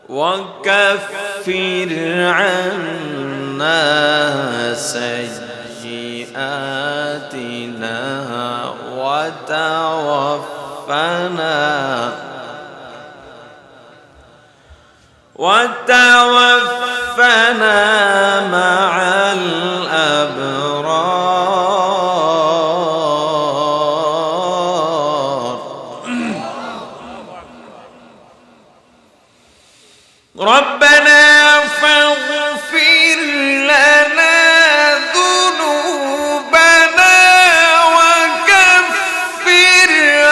وكفر عنا سيئاتنا وتوفنا مع الأبرار ربنا فاغفر لنا ذنوبنا وكفر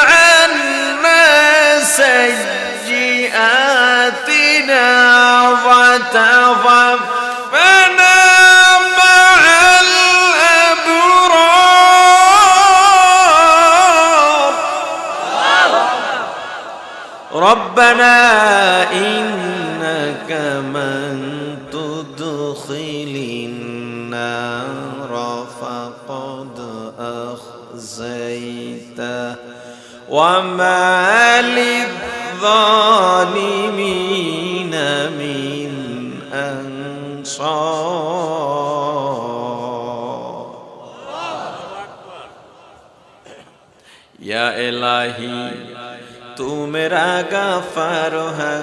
عنا سيئاتنا وتوفنا مع الأبرار ربنا إنك من تدخل النار فقد أخزيته وما للظالمين من أنصار या इलाही तू मेरा गफार है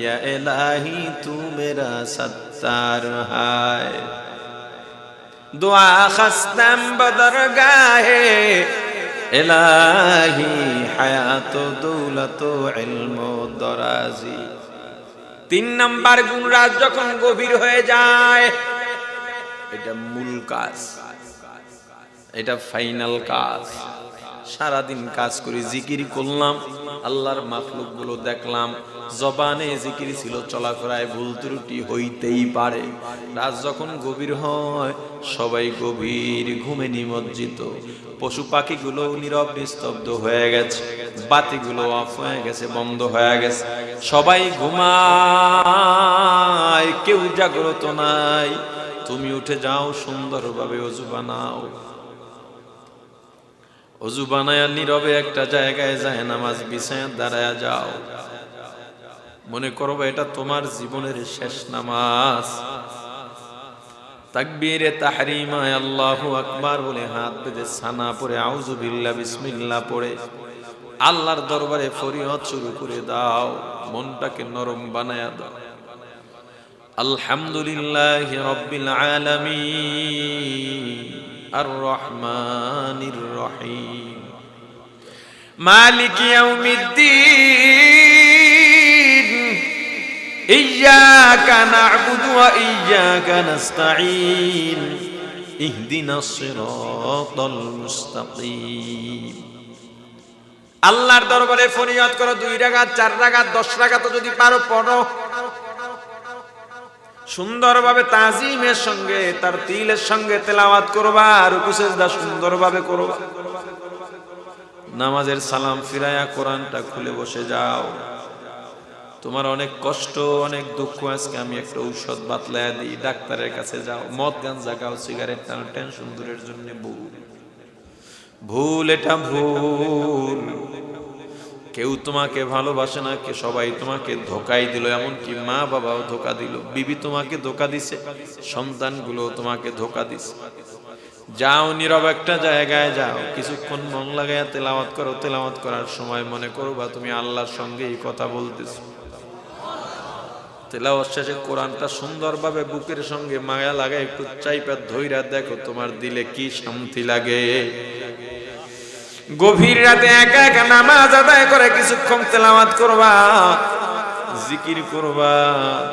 या इलाही तू मेरा सत्तार है दुआ खस्तम बदरगाहे इलाही हयात दौलत इल्म दराजी 3 নাম্বার গুণরাজ যখন গভীর হয়ে যায় এটা মূল কাজ এটা ফাইনাল কাজ সারা দিন কাজ করে জিকির করলাম আল্লাহর মাখলুক গুলো দেখলাম জবানে জিকির ছিল চলাফেরায় ভুল ত্রুটি হইতেই পারে রাত যখন গভীর হয় সবাই গভীর ঘুমে নিমজ্জিত পশু পাখিগুলো নীরব নিস্তব্ধ হয়ে গেছে বাতিগুলো অফ হয়ে গেছে বন্ধ হয়ে গেছে সবাই ঘুমায় কেউ জাগ্রত নাই তুমি উঠে যাও সুন্দরভাবে ওযু বানাও ওযু বানায়া নীরবে একটা জায়গায় যায় নামাজ বিছায়া দাঁড়ায়া যাও মনে করবে এটা তোমার জীবনের শেষ নামাজ তাকবীরে তাহরিমা আল্লাহু আকবার বলে হাত বেঁধে সানা পড়ে আউযু বিল্লাহ বিসমিল্লাহ পড়ে আল্লাহর দরবারে ফরিয়াদ শুরু করে দাও মনটাকে নরম বানায়া দাও আলহামদুলিল্লাহি রাব্বিল আলামিন আর রহমানির রহিম মালিক ইয়াউমিদ্দিন ইয়্যাকা না'বুদু ওয়া ইয়্যাকা নাস্তাঈন ইহদিনাস সিরাতাল মুস্তাকিম আল্লাহর দরবারে ফরিয়াদ করো 2 রাকাত 4 রাকাত 10 রাকাত যদি পারো পড়ো সুন্দরভাবে তাজিমের সঙ্গে তার তিলের সঙ্গে তেলাওয়াত করবা, রুকু সিজদা সুন্দরভাবে করবা। নামাজের সালাম ফিরায়া কোরআনটা খুলে বসে যাও। তোমার অনেক কষ্ট, অনেক দুঃখ, আজকে আমি একটা ঔষধ বাতলায়া দিই, ডাক্তারের কাছে যাও। মদ গাঞ্জা খাও, সিগারেট টানো, টেনশন দূরের জন্য ভুল। ভুল, এটা ভুল। কেউ তোমাকে ভালোবাসে না, কে সবাই তোমাকে ধোকাই দিল, এমনকি মা বাবাও ধোকা দিল, বিবি তোমাকে ধোকা দিছে, সন্তানগুলো তোমাকে ধোকা দিছে। যাও, নীরব একটা জায়গায় যাও, কিছুক্ষণ মন লাগাইয়া তেলাওয়াত করো। তেলাওয়াত করার সময় মনে করবা তুমি আল্লাহর সঙ্গে এই কথা বলতেছো। তেলাওয়াত শেষে কোরআনটা সুন্দরভাবে বুকের সঙ্গে মায়া লাগায় একটু চাইপা ধইরা দেখো তোমার দিলে কি শান্তি লাগে। গভীর রাতে একা একা নামাজ আদায় করে কিছুক্ষণ তেলাওয়াত করবা, জিকির করবা,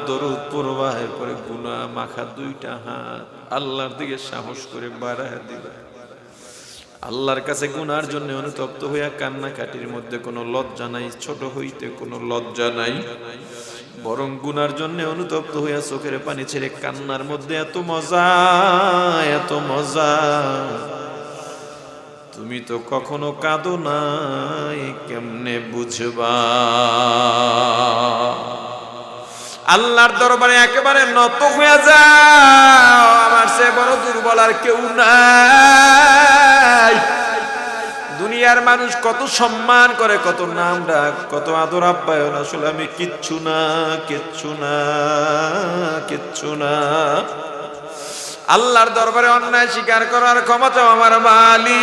দরুদ পড়বা, এরপরে গুনাহ মাখা দুইটা হাত আল্লাহর দিকে সাহস করে বাড়ায় দিবা। আল্লাহর কাছে গুনার জন্য অনুতপ্ত হইয়া কান্নাকাটির মধ্যে কোনো লজ্জা নাই, ছোট হইতে কোনো লজ্জা নাই, বরং গুনার জন্য অনুতপ্ত হইয়া চোখের পানি ছেড়ে কান্নার মধ্যে এত মজা, এত মজা। তুমি তো কখনো কাঁদো নাই, কেমনে বুঝবা? আল্লাহর দরবারে একেবারে নত হয়ে যাও। আমার সে বড় দুর্বল আর কেউ নাই। দুনিয়ার মানুষ কত সম্মান করে, কত নাম ডাক, কত আদর আপ্যায়ন, আসলে আমি কিচ্ছু না, কিচ্ছু না, কিচ্ছু না। আল্লাহর দরবারে অন্যায় স্বীকার করার ক্ষমতা আমার মালিক।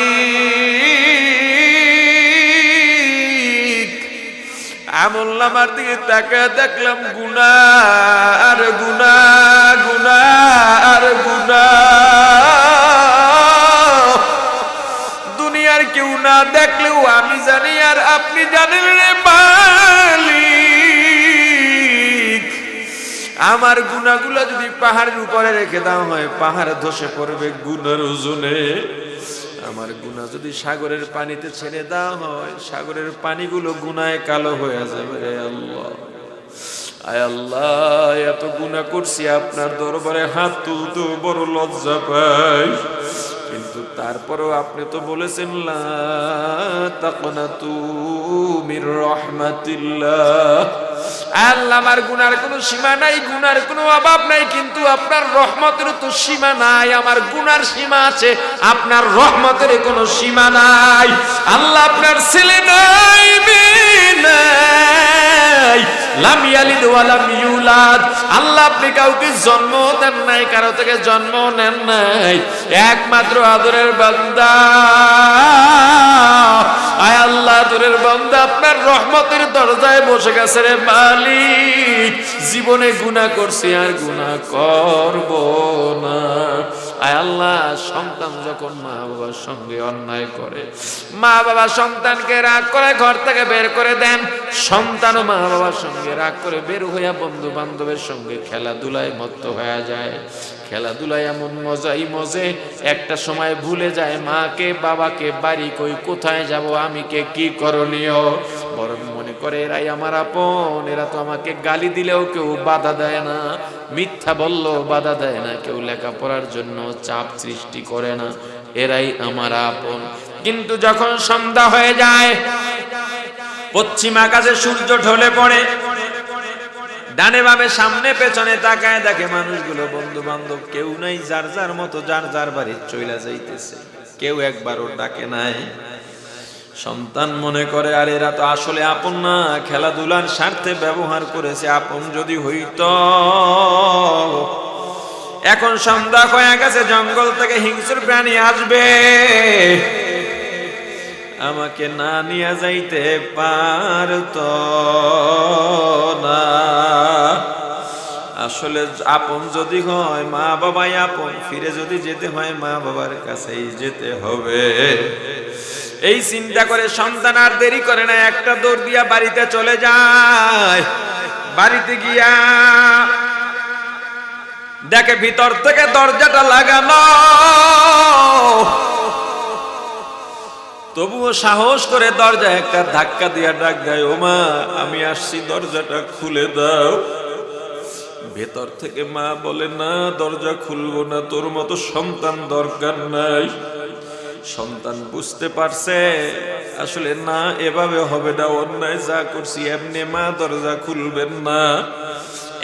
আমলনামার দিকে তাকায় দেখলাম গুনাহ আর গুনাহ, গুনাহ আর গুনাহ। দুনিয়ার কেউ না দেখলেও আমি জানি আর আপনি জানেন রে মালিক। আমার গুনাহগুলো যদি পাহাড়ের উপরে রেখে দেওয়া হয়, পাহাড় ধসে পড়বে গুনার ওজনে। আমার গুনাহ যদি সাগরের পানিতে ছেড়ে দেওয়া হয়, সাগরের পানিগুলো গুনায় কালো হয়ে যাবে। রে আল্লাহ, আয় আল্লাহ, এত গুনাহ করছি, আপনার দরবারে হাত তুলতে বড় লজ্জা পাই। কিন্তু তারপরেও আপনি তো বলেছেন লা তাকনাতু মির রাহমাতিল্লাহ। আল্লাহ, আমার গুনার কোনো সীমা নাই, গুনার কোনো অভাব নাই, কিন্তু আপনার রহমতের তো সীমা নাই। আমার গুনার সীমা আছে, আপনার রহমতের কোনো সীমা নাই। আল্লাহ, আপনার ছেলে নাই, মেয়ে নাই, লাম ইয়ালিদ ওয়া লাম ইউলাদ। আল্লাহ, আপনি কাউকে জন্ম দেন নাই, কারো থেকে জন্ম নেন নাই, একমাত্র আদরের বান্দা। আয় আল্লাহ, আদরের বান্দা আপনার রহমতের দরজায় বসে গেছে রে মালিক। জীবনে গুনাহ করছি আর গুনাহ করব না। আয় আল্লাহ, সন্তান যখন মা বাবার সঙ্গে অন্যায় করে, মা বাবা সন্তানকে রাগ করে ঘর থেকে বের করে দেন, সন্তানও মা বাবার সঙ্গে রাগ করে বের হইয়া বন্ধু বান্ধবের সঙ্গে খেলাধুলায় মত্ত হয়ে যায়। খেলাধুলায় এমন মজাই মজে, একটা সময় ভুলে যায় মাকে বাবাকে, বাড়ি কই, কোথায় যাব, আমি কে, কি করণীয়। বরং মনে করে এরাই আমার আপন, এরা তো আমাকে গালি দিলেও কেউ বাধা দেয় না, মিথ্যা বললেও বাধা দেয় না, কেউ লেখাপড়ার জন্য চাপ সৃষ্টি করে না, এরাই আমার আপন। কিন্তু যখন সন্ধ্যা হয়ে যায়, পশ্চিম আকাশে সূর্য ঢলে পড়ে, ডানে বামে সামনে পেছনে তাকায় দেখে মানুষগুলো, বন্ধু বান্ধব কেউ নাই, যার যার মতো যার যার বাড়ি চইলা যাইতেছে, কেউ একবারও ডাকে নাই। সন্তান মনে করে আর এরা তো আসলে আপন না, খেলাধুলার স্বার্থে ব্যবহার করেছে, আপন যদি হইতো। এখন সন্ধ্যা হয়ে গেছে, জঙ্গল থেকে হিংস্র প্রাণী আসবে, আমাকে না নিয়ে যাইতে পারতো না। আসলে আপন যদি হয় মা বাবাই আপন, ফিরে যদি যেতে হয় মা বাবার কাছেই যেতে হবে। এই চিন্তা করে সন্তান আর দেরি করে না, একটা দৌড় দিয়া বাড়িতে চলে যায়। বাড়িতে গিয়া দেখে ভিতর থেকে দরজাটা লাগানো, তবুও সাহস করে দরজা একটা ধাক্কা দিয়া ডাক দেয়, ও মা, আমি আসছি, দরজাটা খুলে দাও। ভেতর থেকে মা বলে, না দরজা খুলবো না, তোর মতো সন্তান দরকার নাই। সন্তান বুঝতে পারছে আসলে না, এভাবে হবে না, অন্যায় যা করছি এমনি মা দরজা খুলবেন না,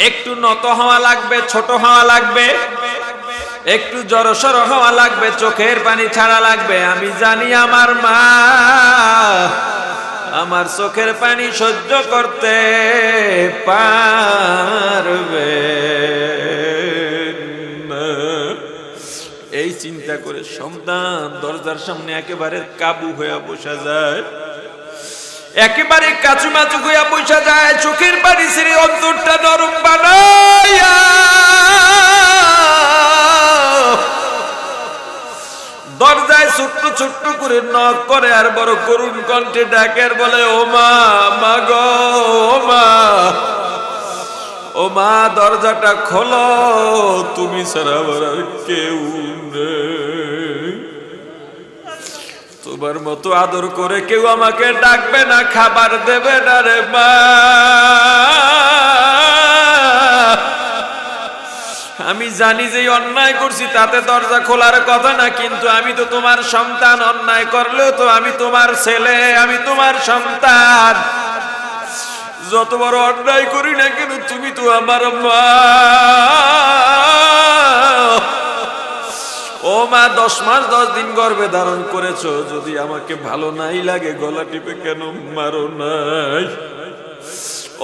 একটু নত হওয়া লাগবে, ছোট হওয়া লাগবে, একটু জড়সড় হওয়া লাগবে, চোখের পানি ছাড়া লাগবে। আমি জানি আমার মা আমার চোখের পানি সহ্য করতে পারবে না। এই চিন্তা করে সন্তান দরজার সামনে একেবারে কাবু হয়ে বসা যায়, একেবারে কাচুমাচু হইয়া বসা যায়, চোখের পানি ছেড়ে অন্তরটা নরম বানাইয়া দরজায় ছোট্ট ছোট্ট করে নক করে আর বড় করুণ কণ্ঠে ডাকে আর বলে, ও মা, মা গো, ও মা, ও মা দরজাটা খোলো, তুমি ছাড়া আমার আর কেউ নেই। তোমার মতো আদর করে কেউ আমাকে ডাকবে না, খাবার দেবে না রে মা। আমি জানি যে অন্যায় করছি তাতে দরজা খোলার কথা না, কিন্তু আমি তো তোমার সন্তান, অন্যায় করলেও তো আমি তোমার ছেলে, আমি তোমার সন্তান। যত বড় অন্যায় করি না কেন তুমি তো আমার মা। ও মা, 10 মাস 10 দিন গর্ভে ধারণ করেছো, যদি আমাকে ভালো নাই লাগে গলা টিপে কেন মারো নাই?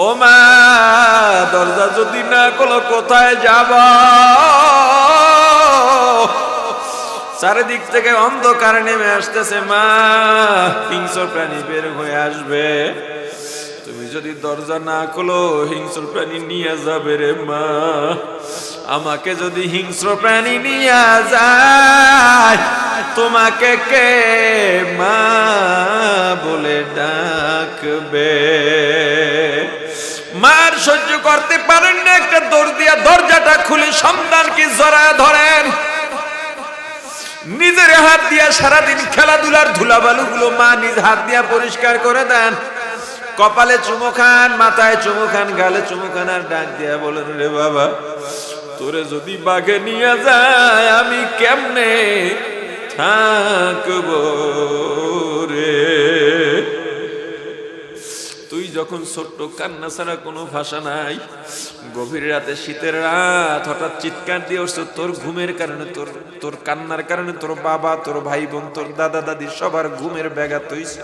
ও মা, দরজা যদি না খোলো কোথায় যাব? চারিদিক থেকে অন্ধকার নেমে আসতেছে মা, হিংস্র প্রাণী বের হয়ে আসবে, তুমি যদি দরজা না খোলো হিংস্র প্রাণী নিয়ে যাবে রে মা। আমাকে যদি হিংস্র প্রাণী নিয়ে যায় তোমাকে কে মা বলে ডাকবে? মার সহ্য করতে পারেন না, একটা দৌড় দিয়া দরজাটা খুলে সন্তানকে জড়ায় ধরেন, নিজের হাত দিয়া সারাদিন খেলাধুলার ধুলাবালু গুলো মা নিজ হাত দিয়া পরিষ্কার করে দেন, কপালে চুমো খান, মাথায় চুমো খান, গালে চুমো খান, আর ডাক দিয়া বলেন, রে বাবা, তোরে যদি বাগে নিয়ে যায় আমি কেমনে থাকবো রে? তুই যখন ছোট্ট, কান্না ছাড়া কোনো ভাষা নাই, গভীর রাতে শীতের রাত হঠাৎ চিৎকার দিয়ে উঠছ, তোর ঘুমের কারণে, তোর কান্নার কারণে তোর বাবা, তোর ভাই বোন, তোর দাদা দাদি সবার ঘুমের ব্যাঘাত হইছে,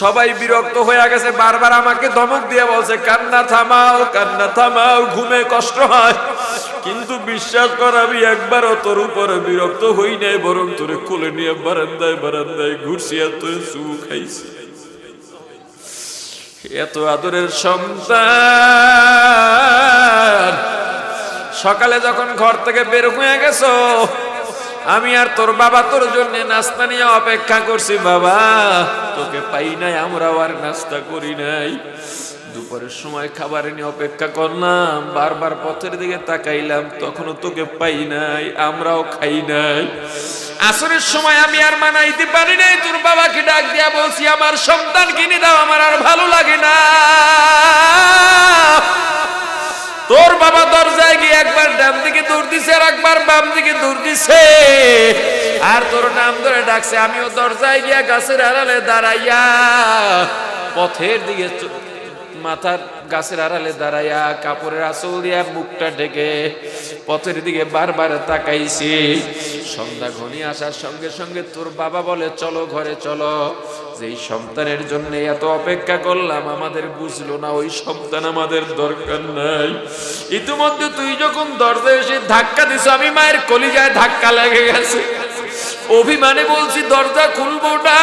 সবাই বিরক্ত হয়ে গেছে, বারবার আমাকে ধমক দিয়ে বলছে, কান্না থামাও, কান্না থামাও, ঘুমে কষ্ট হয়। কিন্তু বিশ্বাস কর, আমি একবারও তোর উপরে বিরক্ত হই নাই, বরং তোরে কোলে নিয়ে বারান্দায় বারান্দায় ঘুরছি, আর তোর চুমু খাইছি। এত আদরের সন্তান, সকালে যখন ঘর থেকে বের হয়ে গেছো, আমি আর তোর বাবা তোর জন্য নাস্তা নিয়ে অপেক্ষা করছি। বাবা, তোকে পাই নাই, আমরাও আর নাস্তা করি নাই। দুপুরের সময় খাবার নিয়ে অপেক্ষা করলাম, বারবার পথের দিকে তাকাইলাম, তখনও তোকে পাই নাই, আমরাও খাই নাই। আসরের সময় আমি আর মানাইতে পারি নাই, তোর বাবাকে ডাক দিয়া বলছি, আমার সন্তান কিনে দাও, আমার আর ভালো লাগে না। তোর বাবা দরজায় গিয়ে একবার ডান দিকে দৌড় দিছে আর একবার বাম দিকে দৌড় দিছে, আর তোর নাম ধরে ডাকছে। আমিও দরজায় গিয়া গাছের আড়ালে দাঁড়াইয়া, পথের দিকে মাথার গাছের আড়ালে দাঁড়াইয়া কাপড়ের আঁচল দিয়া মুখটা ঢেকে পথের দিকে বারবার তাকাইছি। সন্ধ্যা ঘনিয়ে আসার সঙ্গে সঙ্গে তোর বাবা বলে, চলো ঘরে চলো। যেই সন্তানের জন্য এত অপেক্ষা করলাম, আমাদের বুঝলো না ওই সন্তান আমাদের দরকার নাই। ইতিমধ্যে তুই যখন দরজায় এসে ধাক্কা দিছ, আমি মায়ের কলিজায় ধাক্কা লেগে গেছে। অভিমানে বলছি দরজা খুলবো না,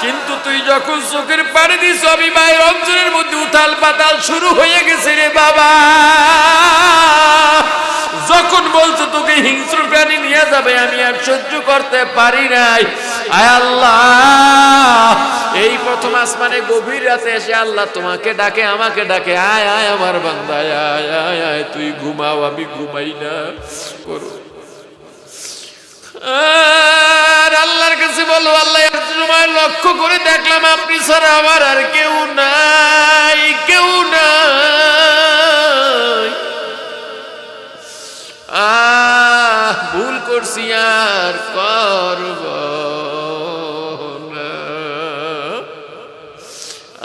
কিন্তু তুই যখন চোখের পানি দিস, আমি মায়ের অঞ্চলের মধ্যে উথাল পাতাল শুরু হয়ে গেছে রে বাবা। যখন বলছো তোকে হিংস্র প্রাণী নিয়ে যাবে, আমি আর সহ্য করতে পারি নাই। আয় আল্লাহ, এই প্রথম আসমানে গভীর রাতে এসে আল্লাহ তোমাকে ডাকে, আমাকে ডাকে, আয় আয় আমার বান্দা, আয় আয় আয়, তুই ঘুমাও, আমি ঘুমাই না। করো আর আল্লাহর কাছে বলো, আল্লাহ সময় লক্ষ্য করে দেখলাম আপনি ছাড়া আমার আর কেউ নাই, কেউ নাই। ভুল করছি আর করব না।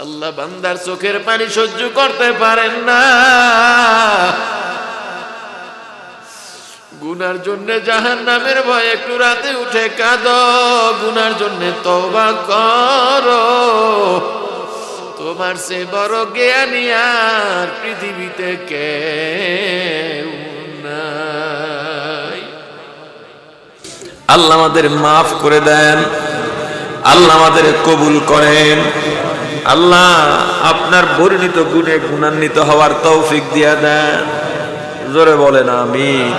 আল্লাহ বান্দার চোখের পানি সহ্য করতে পারেন না। গুনার জন্য জাহান্নামের ভয় একটু রাতে উঠে কাঁদো, গুনার জন্য তওবা করো। তোমার সে বড় জ্ঞানী আর পৃথিবীতে কেউ নাই। আল্লাহ আমাদের মাফ করে দেন, আল্লাহ আমাদের কবুল করেন। আল্লাহ আপনার বর্ণিত গুণে গুণান্বিত হওয়ার তৌফিক দিয়া দেন। জোরে বলেন আমিন।